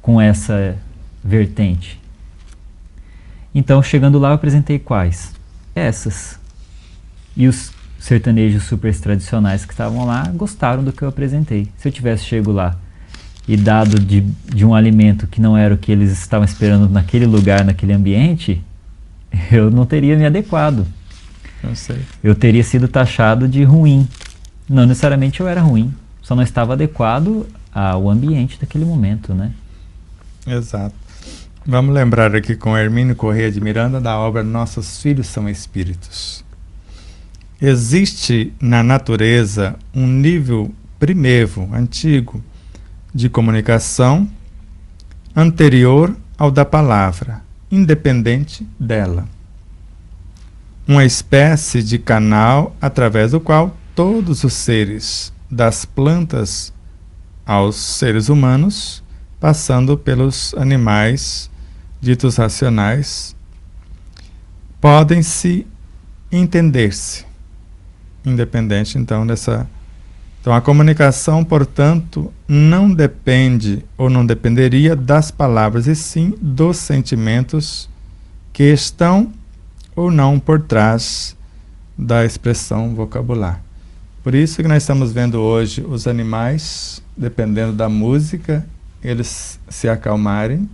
com essa vertente. Então, chegando lá, eu apresentei quais? Essas. E os sertanejos super tradicionais que estavam lá gostaram do que eu apresentei. Se eu tivesse chego lá e dado de um alimento que não era o que eles estavam esperando naquele lugar, naquele ambiente, eu não teria me adequado.
Eu sei.
Eu teria sido taxado de ruim. Não necessariamente eu era ruim, só não estava adequado ao ambiente daquele momento, né?
Exato. Vamos lembrar aqui com Hermínio Corrêa de Miranda da obra Nossos Filhos São Espíritos. Existe na natureza um nível primevo, antigo, de comunicação anterior ao da palavra, independente dela. Uma espécie de canal através do qual todos os seres, das plantas aos seres humanos, passando pelos animais ditos racionais, podem se entender-se, independente então dessa. Então a comunicação, portanto, não depende ou não dependeria das palavras, e sim dos sentimentos que estão ou não por trás da expressão vocabular. Por isso que nós estamos vendo hoje os animais, dependendo da música, eles se acalmarem,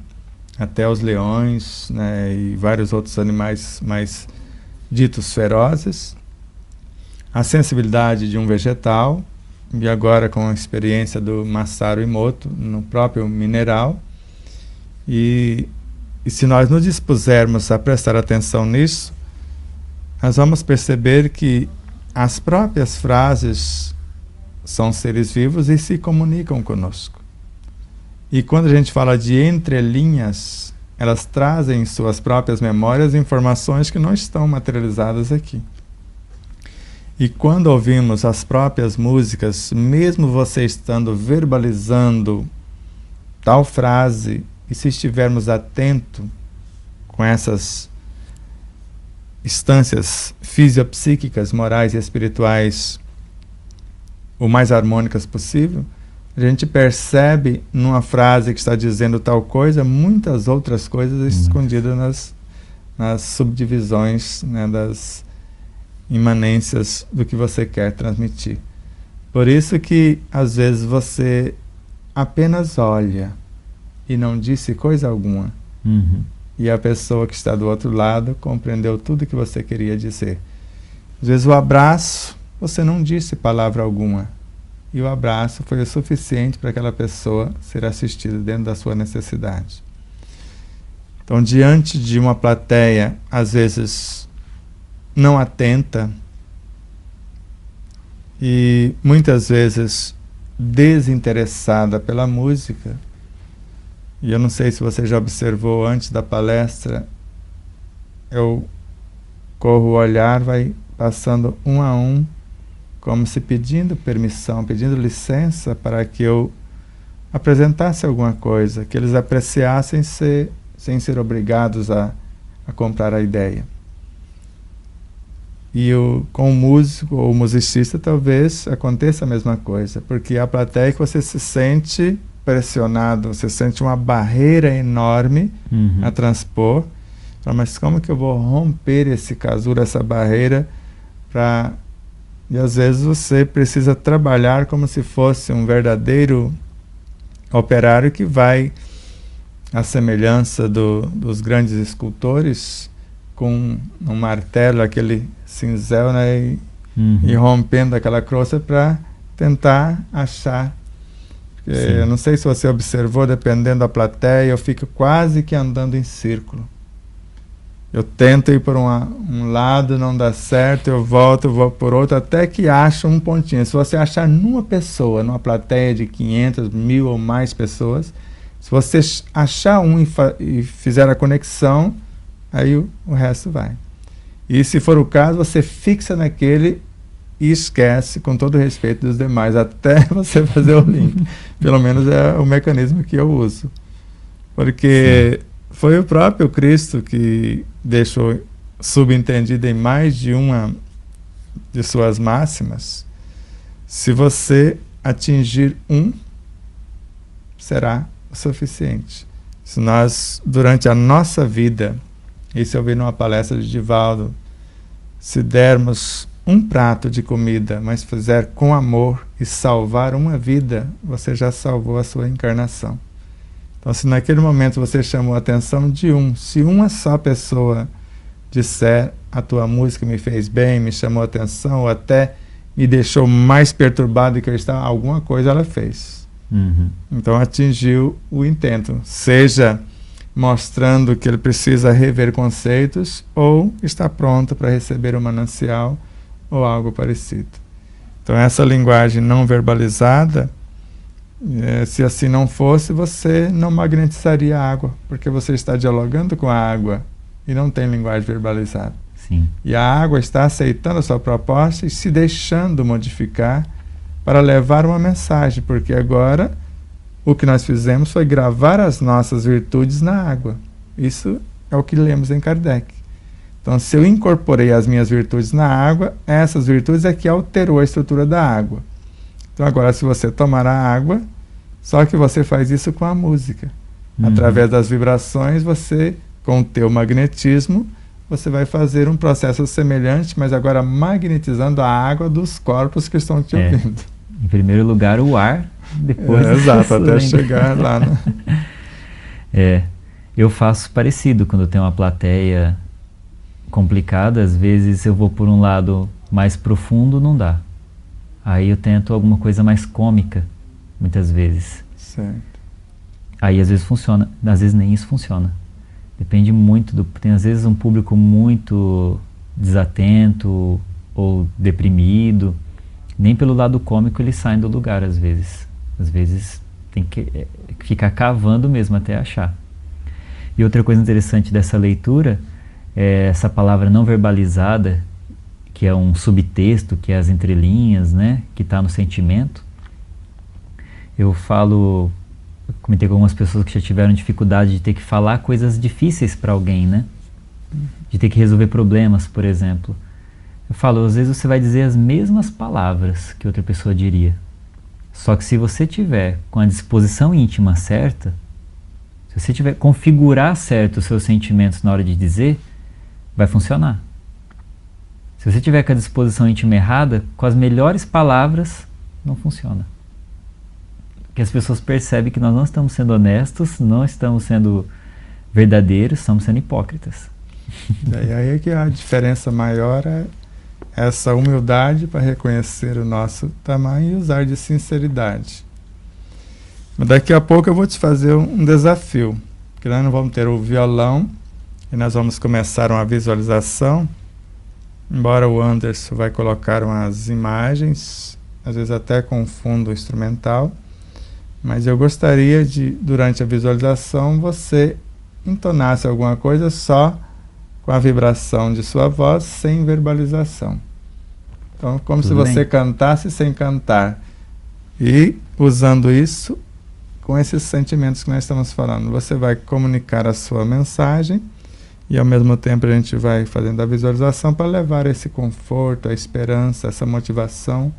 até os leões, né, e vários outros animais mais ditos ferozes. A sensibilidade de um vegetal, e agora com a experiência do Masaru Emoto no próprio mineral. E se nós nos dispusermos a prestar atenção nisso, nós vamos perceber que as próprias frases são seres vivos e se comunicam conosco. E quando a gente fala de entrelinhas, elas trazem em suas próprias memórias informações que não estão materializadas aqui. E quando ouvimos as próprias músicas, mesmo você estando verbalizando tal frase, e se estivermos atentos com essas instâncias fisiopsíquicas, morais e espirituais o mais harmônicas possível, a gente percebe numa frase que está dizendo tal coisa, muitas outras coisas escondidas nas subdivisões, né, das imanências do que você quer transmitir. Por isso que às vezes você apenas olha e não disse coisa alguma, e a pessoa que está do outro lado compreendeu tudo que você queria dizer. Às vezes o abraço, você não disse palavra alguma, e o abraço foi o suficiente para aquela pessoa ser assistida dentro da sua necessidade. Então, diante de uma plateia, às vezes não atenta e muitas vezes desinteressada pela música, e eu não sei se você já observou antes da palestra, eu corro o olhar, vai passando um a um, como se pedindo permissão, pedindo licença para que eu apresentasse alguma coisa, que eles apreciassem sem ser obrigados a comprar a ideia. E com o músico ou o musicista talvez aconteça a mesma coisa, porque a plateia que você se sente pressionado, você sente uma barreira enorme a transpor, mas como que eu vou romper esse casulo, essa barreira, e às vezes você precisa trabalhar como se fosse um verdadeiro operário que vai, à semelhança dos grandes escultores, com um martelo, aquele cinzel, né, e rompendo aquela crosta para tentar achar. Eu não sei se você observou, dependendo da plateia, eu fico quase que andando em círculo. Eu tento ir por um lado, não dá certo, eu volto, vou por outro, até que acho um pontinho. Se você achar numa pessoa, numa plateia de 500, 1000 ou mais pessoas, se você achar um e fizer a conexão, aí o resto vai. E se for o caso, você fixa naquele e esquece, com todo o respeito dos demais, até você fazer o link. Pelo menos é o mecanismo que eu uso. Porque foi o próprio Cristo que deixou subentendido em mais de uma de suas máximas: se você atingir será o suficiente. Se nós, durante a nossa vida, isso eu vi numa palestra de Divaldo, se dermos um prato de comida, mas fizer com amor e salvar uma vida, você já salvou a sua encarnação. Então, se naquele momento você chamou a atenção de se uma só pessoa disser a tua música me fez bem, me chamou a atenção, ou até me deixou mais perturbado do que eu estava, alguma coisa ela fez. Então atingiu o intento, seja mostrando que ele precisa rever conceitos, ou está pronto para receber o manancial, ou algo parecido. Então essa linguagem não verbalizada, se assim não fosse, você não magnetizaria a água, porque você está dialogando com a água e não tem linguagem verbalizada.
Sim.
E a água está aceitando a sua proposta e se deixando modificar para levar uma mensagem, porque agora o que nós fizemos foi gravar as nossas virtudes na água. Isso é o que lemos em Kardec. Então, se eu incorporei as minhas virtudes na água, essas virtudes é que alterou a estrutura da água. Então, agora, se você tomar a água, só que você faz isso com a música. Através das vibrações, você, com o teu magnetismo, você vai fazer um processo semelhante, mas agora magnetizando a água dos corpos que estão te ouvindo.
Em primeiro lugar, o ar, depois...
exato, até chegar lá. Né?
Eu faço parecido quando tem uma plateia complicada. Às vezes eu vou por um lado mais profundo, não dá. Aí eu tento alguma coisa mais cômica, muitas vezes.
Certo.
Aí às vezes funciona, às vezes nem isso funciona. Depende muito tem às vezes um público muito desatento ou deprimido. Nem pelo lado cômico eles saem do lugar às vezes. Às vezes tem que ficar cavando mesmo até achar. E outra coisa interessante dessa leitura é essa palavra não verbalizada, que é um subtexto, que é as entrelinhas, né, que está no sentimento. Eu comentei com algumas pessoas que já tiveram dificuldade de ter que falar coisas difíceis para alguém, né? De ter que resolver problemas, por exemplo. Eu falo, às vezes você vai dizer as mesmas palavras que outra pessoa diria. Só que se você tiver com a disposição íntima certa, se você tiver configurar certo os seus sentimentos na hora de dizer, vai funcionar. Se você tiver com a disposição íntima errada, com as melhores palavras, não funciona. Que as pessoas percebem que nós não estamos sendo honestos, não estamos sendo verdadeiros, estamos sendo hipócritas.
E aí é que a diferença maior é essa humildade para reconhecer o nosso tamanho e usar de sinceridade. Mas daqui a pouco eu vou te fazer um desafio, porque nós não vamos ter o violão e nós vamos começar uma visualização, embora o Anderson vai colocar umas imagens, às vezes até com fundo instrumental. Mas eu gostaria de, durante a visualização, você entonasse alguma coisa só com a vibração de sua voz, sem verbalização. Então, como se você cantasse sem cantar. E, usando isso, com esses sentimentos que nós estamos falando, você vai comunicar a sua mensagem e, ao mesmo tempo, a gente vai fazendo a visualização para levar esse conforto, a esperança, essa motivação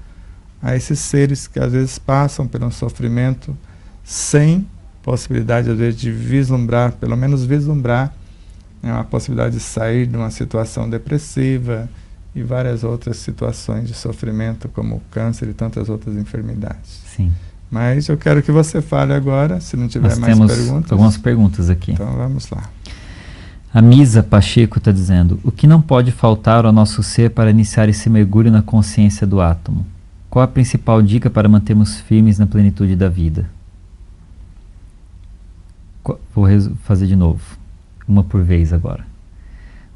a esses seres que às vezes passam pelo sofrimento sem possibilidade, às vezes, de vislumbrar, pelo menos vislumbrar, né, a possibilidade de sair de uma situação depressiva e várias outras situações de sofrimento, como o câncer e tantas outras enfermidades.
Sim.
Mas eu quero que você fale agora, se não tiver
Nós
mais
temos
perguntas.
Algumas perguntas aqui.
Então vamos lá.
A Misa Pacheco está dizendo: o que não pode faltar ao nosso ser para iniciar esse mergulho na consciência do átomo? Qual a principal dica para mantermos firmes na plenitude da vida? Vou fazer de novo, uma por vez agora.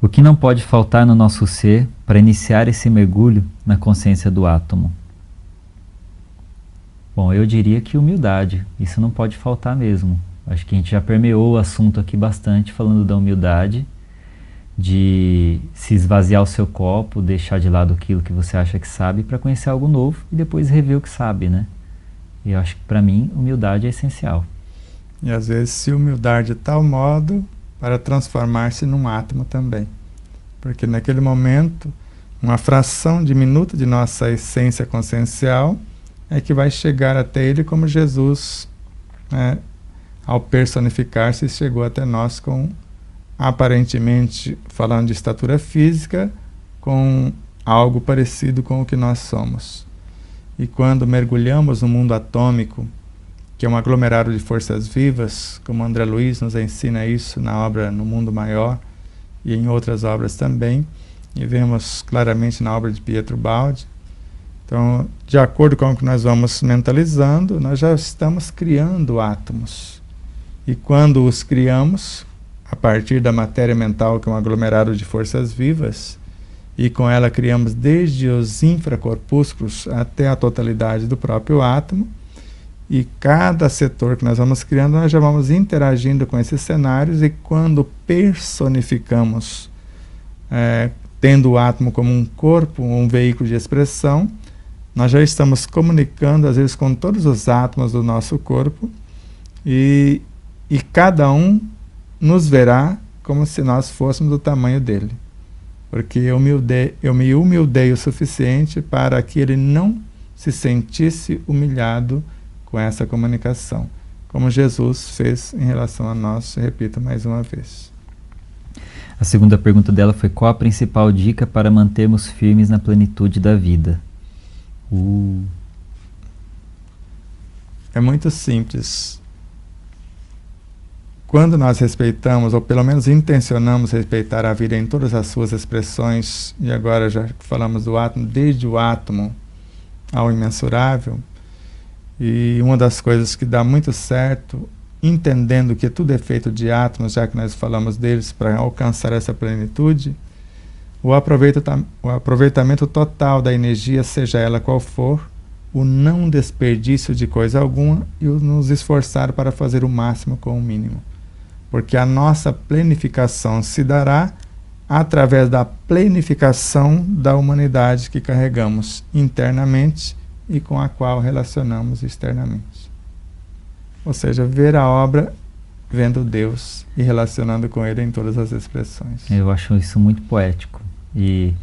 O que não pode faltar no nosso ser para iniciar esse mergulho na consciência do átomo? Bom, eu diria que humildade. Isso não pode faltar mesmo. Acho que a gente já permeou o assunto aqui bastante, falando da humildade, de se esvaziar o seu copo, deixar de lado aquilo que você acha que sabe para conhecer algo novo e depois rever o que sabe, né? E eu acho que para mim humildade é essencial.
E às vezes se humildar de tal modo para transformar-se num átomo também. Porque naquele momento, uma fração diminuta de nossa essência consciencial é que vai chegar até ele como Jesus, né, ao personificar-se, chegou até nós com, aparentemente, falando de estatura física, com algo parecido com o que nós somos. E quando mergulhamos no mundo atômico, que é um aglomerado de forças vivas, como André Luiz nos ensina isso na obra No Mundo Maior, e em outras obras também, e vemos claramente na obra de Pietro Baldi. Então, de acordo com o que nós vamos mentalizando, nós já estamos criando átomos. E quando os criamos, a partir da matéria mental, que é um aglomerado de forças vivas, e com ela criamos desde os infracorpúsculos até a totalidade do próprio átomo, e cada setor que nós vamos criando, nós já vamos interagindo com esses cenários, e quando personificamos, tendo o átomo como um corpo, um veículo de expressão, nós já estamos comunicando, às vezes, com todos os átomos do nosso corpo, e cada um nos verá como se nós fôssemos do tamanho dele. Porque eu me humildei o suficiente para que ele não se sentisse humilhado com essa comunicação, como Jesus fez em relação a nós. Repito mais uma vez.
A segunda pergunta dela foi: qual a principal dica para mantermos firmes na plenitude da vida?
É muito simples. Quando nós respeitamos, ou pelo menos intencionamos respeitar a vida em todas as suas expressões, e agora já falamos do átomo, desde o átomo ao imensurável, e uma das coisas que dá muito certo, entendendo que tudo é feito de átomos, já que nós falamos deles para alcançar essa plenitude, o aproveitamento total da energia, seja ela qual for, o não desperdício de coisa alguma e o nos esforçar para fazer o máximo com o mínimo. Porque a nossa plenificação se dará através da plenificação da humanidade que carregamos internamente e com a qual relacionamos externamente. Ou seja, ver a obra vendo Deus e relacionando com Ele em todas as expressões.
Eu acho isso muito poético. E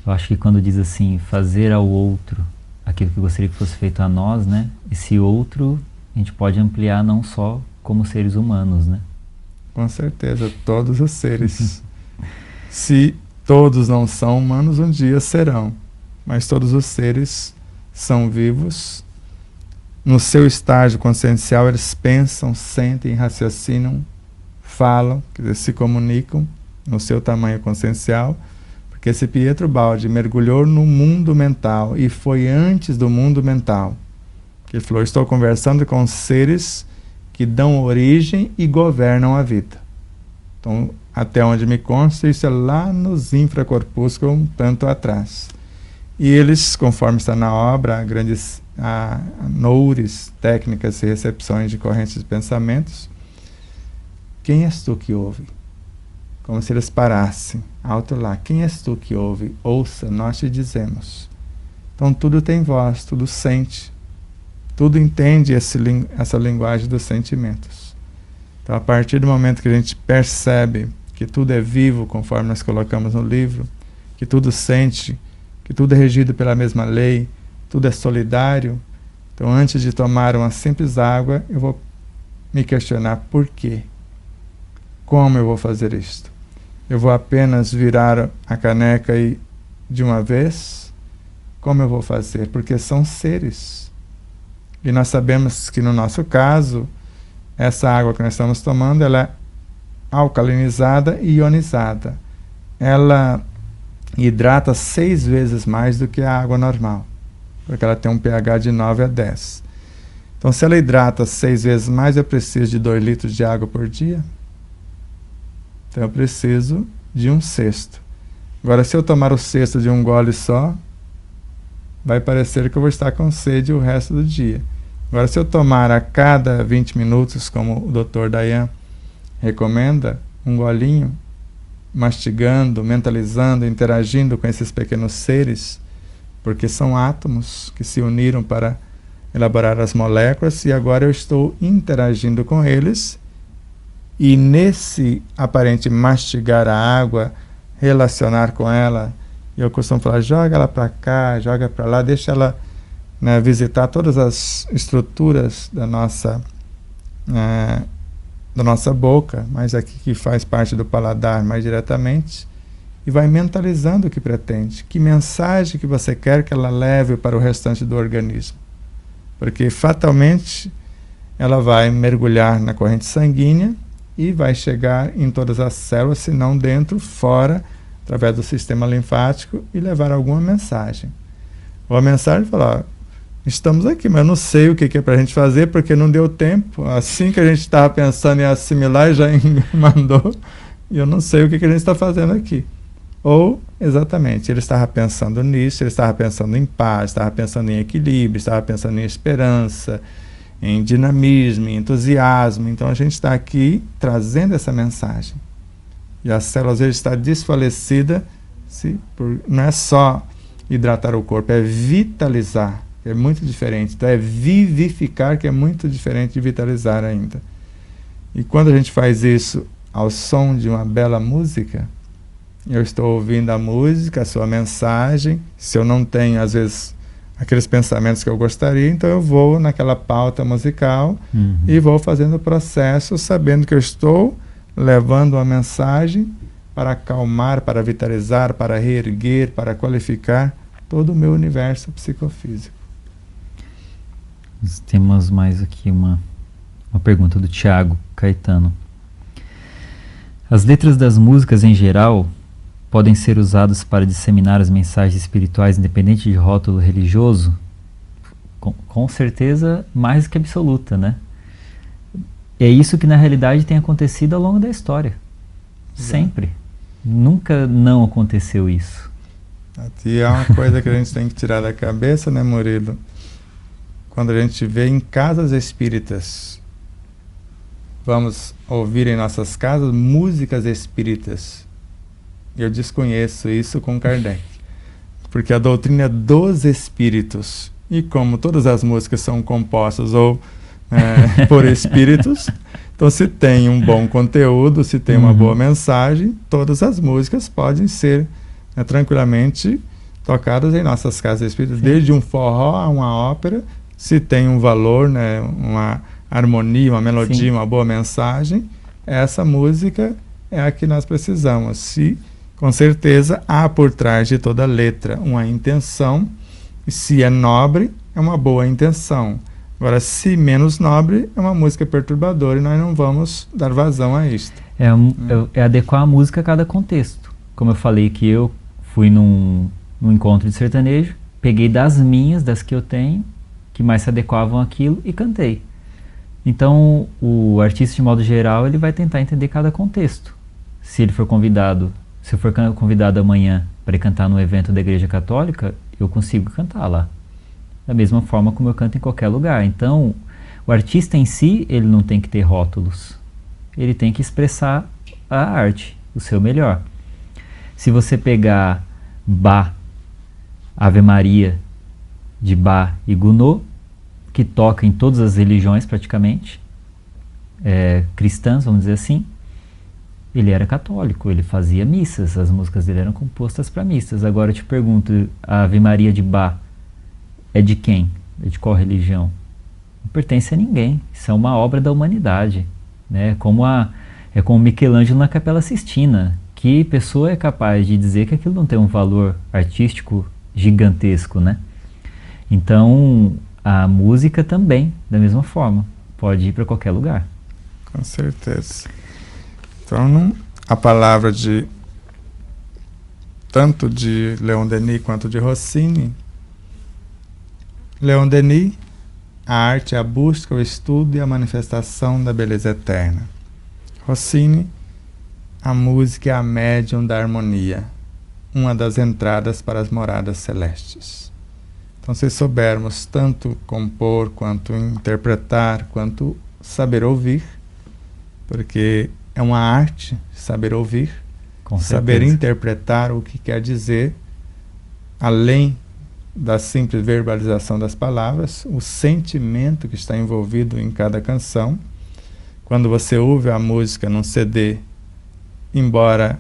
eu acho que quando diz assim, fazer ao outro aquilo que gostaria que fosse feito a nós, né? Esse outro a gente pode ampliar não só como seres humanos, né?
Com certeza, todos os seres. Se todos não são humanos, um dia serão. Mas todos os seres são vivos. No seu estágio consciencial, eles pensam, sentem, raciocinam, falam, quer dizer, se comunicam no seu tamanho consciencial. Porque se Pietro Baldi mergulhou no mundo mental e foi antes do mundo mental, que ele falou: estou conversando com seres que dão origem e governam a vida. Então, até onde me consta, isso é lá nos infracorpúsculos, um tanto atrás. E eles, conforme está na obra, grandes noures, técnicas e recepções de correntes de pensamentos, quem és tu que ouve? Como se eles parassem, alto lá, quem és tu que ouve? Ouça, nós te dizemos. Então tudo tem voz, tudo sente, tudo entende essa linguagem dos sentimentos. Então, a partir do momento que a gente percebe que tudo é vivo, conforme nós colocamos no livro, que tudo sente, que tudo é regido pela mesma lei, tudo é solidário, então, antes de tomar uma simples água, eu vou me questionar por quê. Como eu vou fazer isto? Eu vou apenas virar a caneca de uma vez? Como eu vou fazer? Porque são seres. E nós sabemos que, no nosso caso, essa água que nós estamos tomando, ela é alcalinizada e ionizada. Ela hidrata 6 vezes mais do que a água normal, porque ela tem um pH de 9 a 10. Então, se ela hidrata 6 vezes mais, eu preciso de 2 litros de água por dia. Então, eu preciso de 1/6. Agora, se eu tomar o 1/6 de um gole só, vai parecer que eu vou estar com sede o resto do dia. Agora, se eu tomar a cada 20 minutos, como o Dr. Dayan recomenda, um golinho, mastigando, mentalizando, interagindo com esses pequenos seres, porque são átomos que se uniram para elaborar as moléculas, e agora eu estou interagindo com eles, e nesse aparente mastigar a água, relacionar com ela, eu costumo falar: joga ela para cá, joga para lá, deixa ela, né, visitar todas as estruturas da nossa boca, mas aqui que faz parte do paladar mais diretamente, e vai mentalizando o que pretende, que mensagem que você quer que ela leve para o restante do organismo. Porque fatalmente ela vai mergulhar na corrente sanguínea, e vai chegar em todas as células, se não dentro, fora, através do sistema linfático, e levar alguma mensagem. Ou a mensagem falar, estamos aqui, mas eu não sei o que é para a gente fazer, porque não deu tempo. Assim que a gente estava pensando em assimilar, já mandou, e eu não sei o que a gente está fazendo aqui. Ou, exatamente, ele estava pensando nisso, ele estava pensando em paz, estava pensando em equilíbrio, estava pensando em esperança, em dinamismo, em entusiasmo. Então a gente está aqui trazendo essa mensagem. E a célula às vezes está desfalecida, não é só hidratar o corpo, é vitalizar, que é muito diferente. Então é vivificar, que é muito diferente de vitalizar ainda. E quando a gente faz isso ao som de uma bela música, eu estou ouvindo a música, a sua mensagem. Se eu não tenho, às vezes, aqueles pensamentos que eu gostaria, então eu vou naquela pauta musical e vou fazendo o processo, sabendo que eu estou levando uma mensagem para acalmar, para vitalizar, para reerguer, para qualificar todo o meu universo psicofísico.
Nós temos mais aqui uma pergunta do Tiago Caetano. As letras das músicas em geral podem ser usadas para disseminar as mensagens espirituais independente de rótulo religioso? Com certeza mais que absoluta, né? É isso que na realidade tem acontecido ao longo da história. Sempre. Nunca não aconteceu isso.
E é uma coisa que a gente tem que tirar da cabeça, né, Murilo? Quando a gente vê em casas espíritas, vamos ouvir em nossas casas músicas espíritas. Eu desconheço isso com Kardec, porque a doutrina é dos espíritos, e como todas as músicas são compostas ou por espíritos, então se tem um bom conteúdo, se tem uma boa mensagem, todas as músicas podem ser tranquilamente tocadas em nossas casas espíritas. Sim. Desde um forró a uma ópera, se tem um valor, né, uma harmonia, uma melodia, sim, uma boa mensagem, essa música é a que nós precisamos. Se com certeza há por trás de toda letra uma intenção, e se é nobre, é uma boa intenção. Agora, se menos nobre, é uma música perturbadora e nós não vamos dar vazão a isto.
É adequar a música a cada contexto. Como eu falei que eu fui num encontro de sertanejo, peguei das que eu tenho, que mais se adequavam àquilo, e cantei. Então, o artista, de modo geral, ele vai tentar entender cada contexto. Se eu for convidado amanhã para cantar no evento da Igreja Católica, eu consigo cantar lá. Da mesma forma como eu canto em qualquer lugar. Então, o artista em si, ele não tem que ter rótulos. Ele tem que expressar a arte, o seu melhor. Se você pegar Bach, Ave Maria, de Bach e Gounod, que toca em todas as religiões praticamente, cristãs, vamos dizer assim, ele era católico, ele fazia missas, as músicas dele eram compostas para missas. Agora eu te pergunto, a Ave Maria de Bach é de quem? É de qual religião? Não pertence a ninguém. Isso é uma obra da humanidade, né? É como Michelangelo na Capela Sistina. Que pessoa é capaz de dizer que aquilo não tem um valor artístico gigantesco, né? Então, a música também, da mesma forma, pode ir para qualquer lugar.
Com certeza. Então, a palavra tanto de Leon Denis quanto de Rossini. Leon Denis, a arte é a busca, o estudo e a manifestação da beleza eterna. Rossini, a música é a médium da harmonia, uma das entradas para as moradas celestes. Então, se soubermos tanto compor, quanto interpretar, quanto saber ouvir, porque é uma arte saber ouvir, saber interpretar o que quer dizer, além da simples verbalização das palavras, o sentimento que está envolvido em cada canção. Quando você ouve a música num CD, embora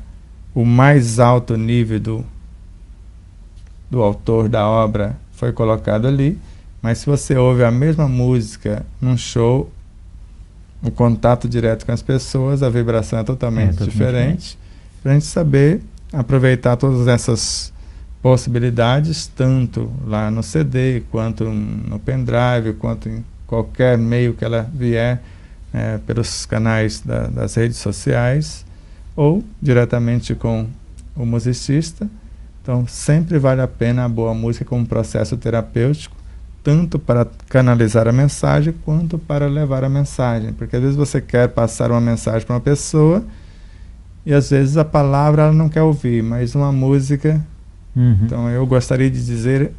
o mais alto nível do autor da obra foi colocado ali, mas se você ouve a mesma música num show, o contato direto com as pessoas, a vibração é totalmente diferente. Para a gente saber aproveitar todas essas possibilidades, tanto lá no CD, quanto no pendrive, quanto em qualquer meio que ela vier pelos canais das redes sociais ou diretamente com o musicista. Então, sempre vale a pena a boa música como processo terapêutico, tanto para canalizar a mensagem quanto para levar a mensagem. Porque às vezes você quer passar uma mensagem para uma pessoa e às vezes a palavra ela não quer ouvir, mas uma música... Então, eu gostaria de dizer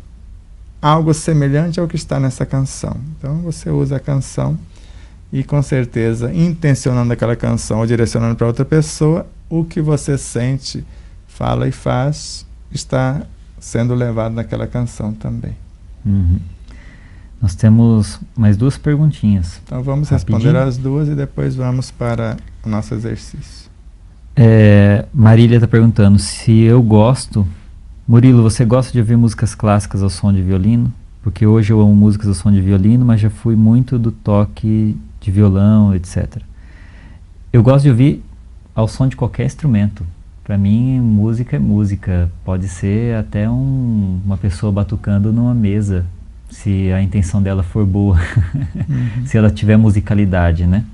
algo semelhante ao que está nessa canção. Então, você usa a canção e, com certeza, intencionando aquela canção ou direcionando para outra pessoa, o que você sente, fala e faz está sendo levado naquela canção também.
Nós temos mais 2 perguntinhas.
Então, vamos responder as 2 e depois vamos para o nosso exercício.
Marília está perguntando se eu gosto... Murilo, você gosta de ouvir músicas clássicas ao som de violino? Porque hoje eu amo músicas ao som de violino, mas já fui muito do toque de violão, etc. Eu gosto de ouvir ao som de qualquer instrumento. Para mim, música é música. Pode ser até uma pessoa batucando numa mesa, se a intenção dela for boa, se ela tiver musicalidade, né?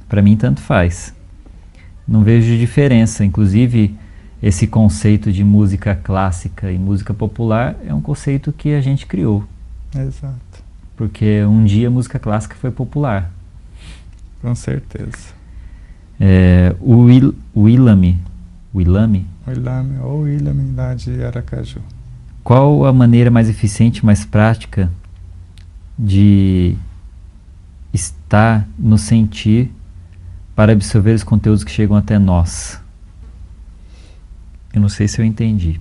Para mim, tanto faz. Não vejo diferença. Inclusive, esse conceito de música clássica e música popular é um conceito que a gente criou.
Exato.
Porque um dia a música clássica foi popular.
Com certeza.
O Willame
lá de Aracaju.
Qual a maneira mais eficiente, mais prática de estar no sentir para absorver os conteúdos que chegam até nós? Eu não sei se eu entendi.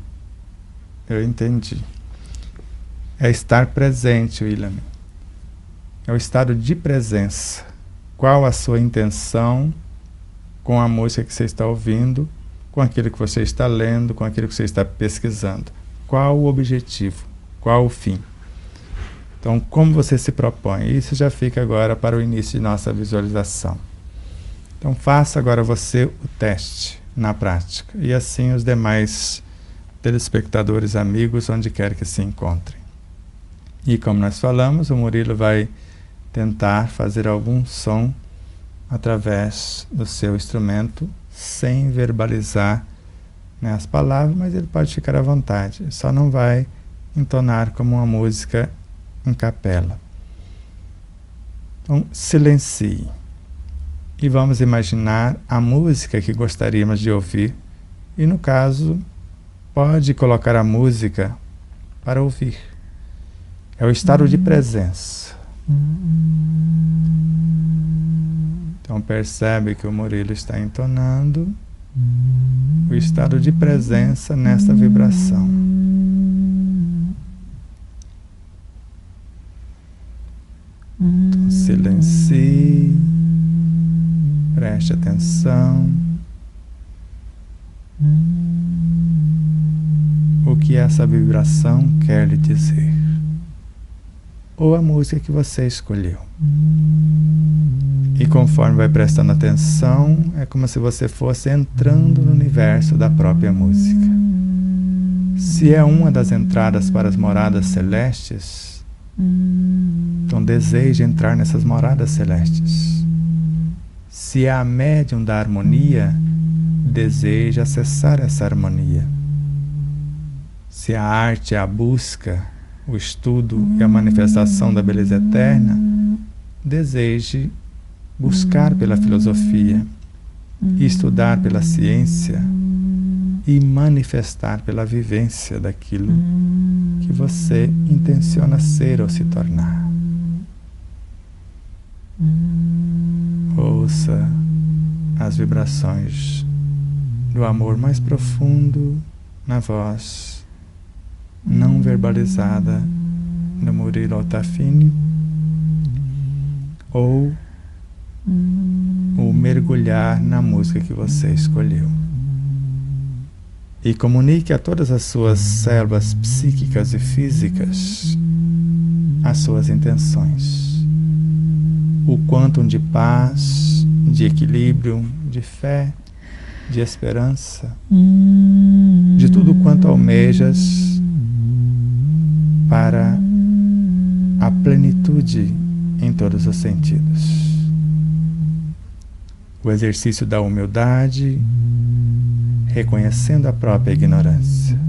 Eu entendi. É estar presente, William. É o estado de presença. Qual a sua intenção com a música que você está ouvindo, com aquilo que você está lendo, com aquilo que você está pesquisando? Qual o objetivo? Qual o fim? Então, como você se propõe? Isso já fica agora para o início de nossa visualização. Então, faça agora você o teste na prática. E assim os demais telespectadores, amigos, onde quer que se encontrem. E como nós falamos, o Murilo vai tentar fazer algum som através do seu instrumento, sem verbalizar, né, as palavras, mas ele pode ficar à vontade. Só não vai entonar como uma música em capela. Então, silencie. E vamos imaginar a música que gostaríamos de ouvir. E, no caso, pode colocar a música para ouvir. É o estado de presença. Então, percebe que o Murilo está entonando o estado de presença nesta vibração. Então, silencie. Preste atenção. O que essa vibração quer lhe dizer? Ou a música que você escolheu. E conforme vai prestando atenção, é como se você fosse entrando no universo da própria música. Se é uma das entradas para as moradas celestes, então deseje entrar nessas moradas celestes. Se é a médium da harmonia, deseja acessar essa harmonia. Se a arte é a busca, o estudo e a manifestação da beleza eterna, deseje buscar pela filosofia, estudar pela ciência e manifestar pela vivência daquilo que você intenciona ser ou se tornar. Ouça as vibrações do amor mais profundo na voz não verbalizada do Murilo Altafini, ou o mergulhar na música que você escolheu. E comunique a todas as suas células psíquicas e físicas as suas intenções. O quantum de paz, de equilíbrio, de fé, de esperança, de tudo quanto almejas para a plenitude em todos os sentidos. o exercício da humildade, reconhecendo a própria ignorância.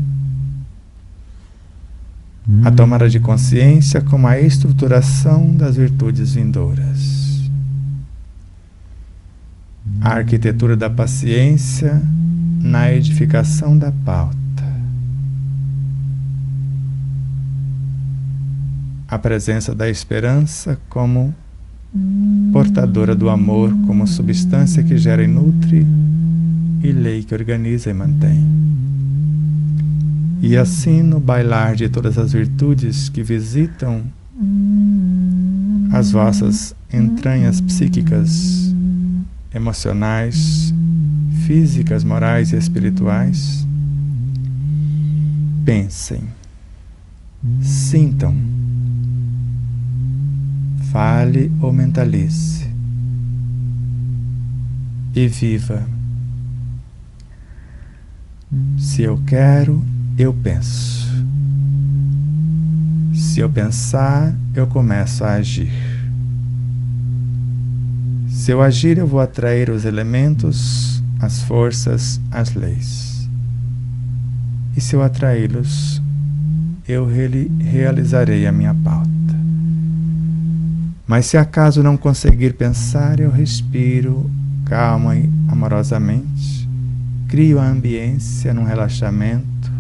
A tomada de consciência como a estruturação das virtudes vindouras. A arquitetura da paciência na edificação da pauta. A presença da esperança como portadora do amor, como substância que gera e nutre e lei que organiza e mantém. E assim, no bailar de todas as virtudes que visitam as vossas entranhas psíquicas, emocionais, físicas, morais e espirituais, pensem, sintam, fale ou mentalize e viva. Se eu quero, eu penso. Se eu pensar, eu começo a agir. Se eu agir, eu vou atrair os elementos, as forças, as leis. E se eu atraí-los, eu realizarei a minha pauta. Mas se acaso não conseguir pensar, eu respiro calma e amorosamente, crio a ambiência num relaxamento,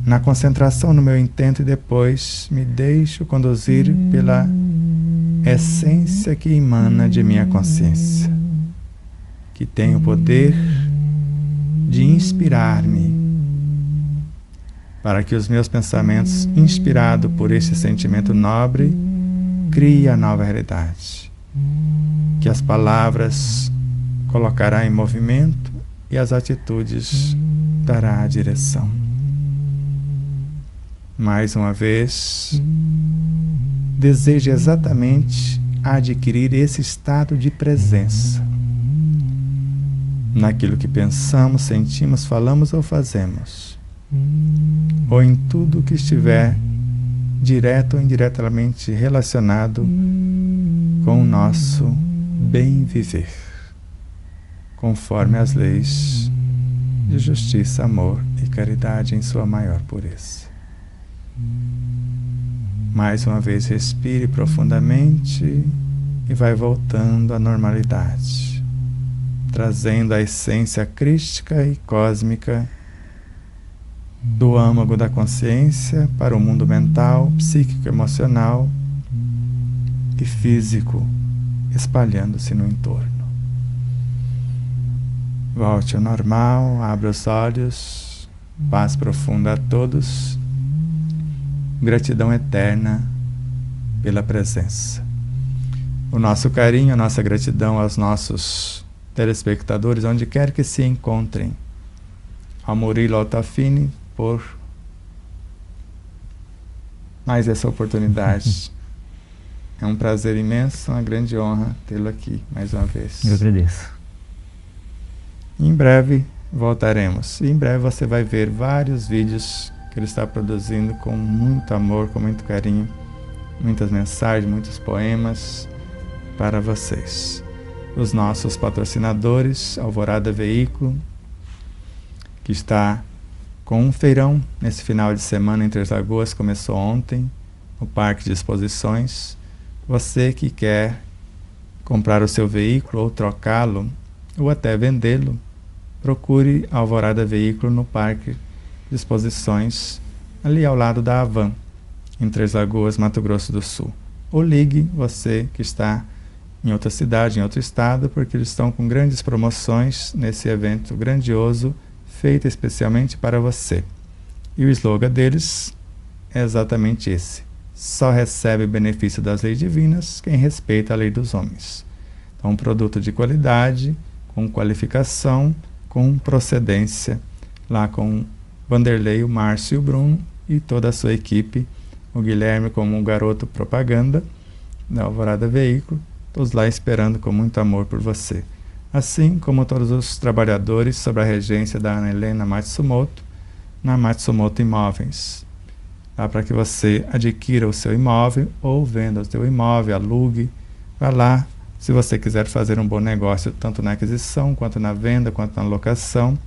na concentração no meu intento e depois me deixo conduzir pela essência que emana de minha consciência, que tem o poder de inspirar-me, para que os meus pensamentos, inspirados por este sentimento nobre, criem a nova realidade, que as palavras colocará em movimento e as atitudes dará a direção. Mais uma vez, deseje exatamente adquirir esse estado de presença naquilo que pensamos, sentimos, falamos ou fazemos, ou em tudo que estiver direto ou indiretamente relacionado com o nosso bem viver, conforme as leis de justiça, amor e caridade em sua maior pureza. Mais uma vez, respire profundamente e vai voltando à normalidade, trazendo a essência crística e cósmica do âmago da consciência para o mundo mental, psíquico, emocional e físico, espalhando-se no entorno. Volte ao normal, abra os olhos, paz profunda a todos, gratidão eterna pela presença. O nosso carinho, a nossa gratidão aos nossos telespectadores, onde quer que se encontrem, ao Murilo Altafini, por mais essa oportunidade. É um prazer imenso, uma grande honra tê-lo aqui mais uma vez.
Eu agradeço.
Em breve voltaremos. E em breve você vai ver vários vídeos que ele está produzindo com muito amor, com muito carinho, muitas mensagens, muitos poemas para vocês. Os nossos patrocinadores, Alvorada Veículo, que está com um feirão nesse final de semana em Três Lagoas, começou ontem, no Parque de Exposições. Você que quer comprar o seu veículo ou trocá-lo, ou até vendê-lo, procure Alvorada Veículo no Parque de Exposições, ali ao lado da Havan, em Três Lagoas, Mato Grosso do Sul. Ou ligue você que está em outra cidade, em outro estado, porque eles estão com grandes promoções nesse evento grandioso, feito especialmente para você. E o slogan deles é exatamente esse: só recebe o benefício das leis divinas quem respeita a lei dos homens. Então, um produto de qualidade, com qualificação, com procedência, lá com Vanderlei, o Márcio e o Bruno e toda a sua equipe, o Guilherme como um garoto propaganda da Alvorada Veículo, todos lá esperando com muito amor por você. Assim como todos os trabalhadores sob a regência da Ana Helena Matsumoto, na Matsumoto Imóveis. Lá para que você adquira o seu imóvel ou venda o seu imóvel, alugue, vá lá, Se você quiser fazer um bom negócio, tanto na aquisição, quanto na venda, quanto na locação,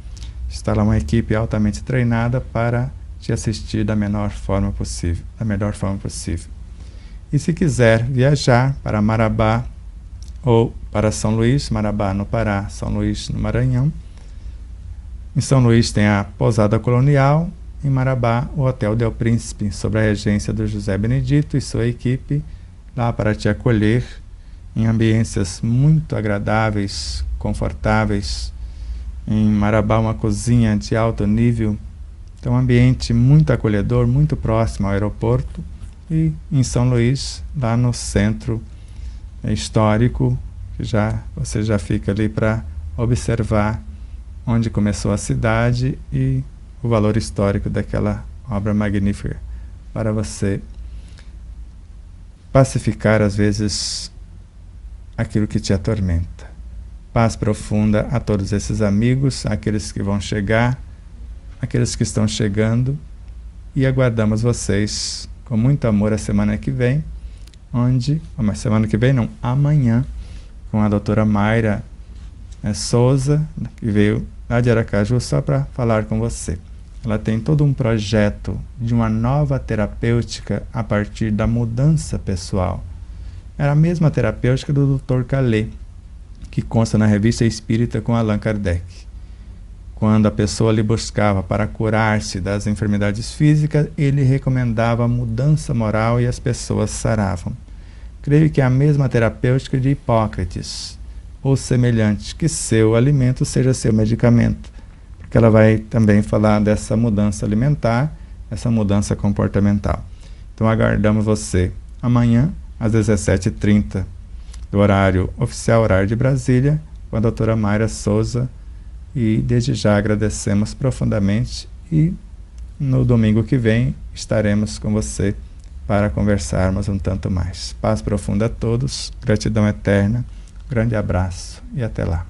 está lá uma equipe altamente treinada para te assistir da melhor forma possível. E se quiser viajar para Marabá ou para São Luís, Marabá no Pará, São Luís no Maranhão. Em São Luís tem a Pousada Colonial, em Marabá o Hotel Del Príncipe, sob a regência do José Benedito e sua equipe, lá para te acolher em ambiências muito agradáveis, confortáveis. Em Marabá uma cozinha de alto nível, então um ambiente muito acolhedor, muito próximo ao aeroporto. E em São Luís, lá no centro histórico, você já fica ali para observar onde começou a cidade e o valor histórico daquela obra magnífica, para você pacificar às vezes aquilo que te atormenta. Paz profunda a todos esses amigos, aqueles que vão chegar, aqueles que estão chegando, e aguardamos vocês com muito amor a semana que vem, amanhã, com a doutora Mayra Souza, que veio lá de Aracaju só para falar com você. Ela tem todo um projeto de uma nova terapêutica a partir da mudança pessoal. Era a mesma terapêutica do Dr. Calais, que consta na Revista Espírita com Allan Kardec. Quando a pessoa lhe buscava para curar-se das enfermidades físicas, ele recomendava a mudança moral e as pessoas saravam. Creio que é a mesma terapêutica de Hipócrates, ou semelhante, que seu alimento seja seu medicamento, porque ela vai também falar dessa mudança alimentar, essa mudança comportamental. Então aguardamos você amanhã às 17h30, do horário oficial, horário de Brasília, com a doutora Mayra Souza, e desde já agradecemos profundamente, e no domingo que vem estaremos com você para conversarmos um tanto mais. Paz profunda a todos, gratidão eterna, grande abraço e até lá.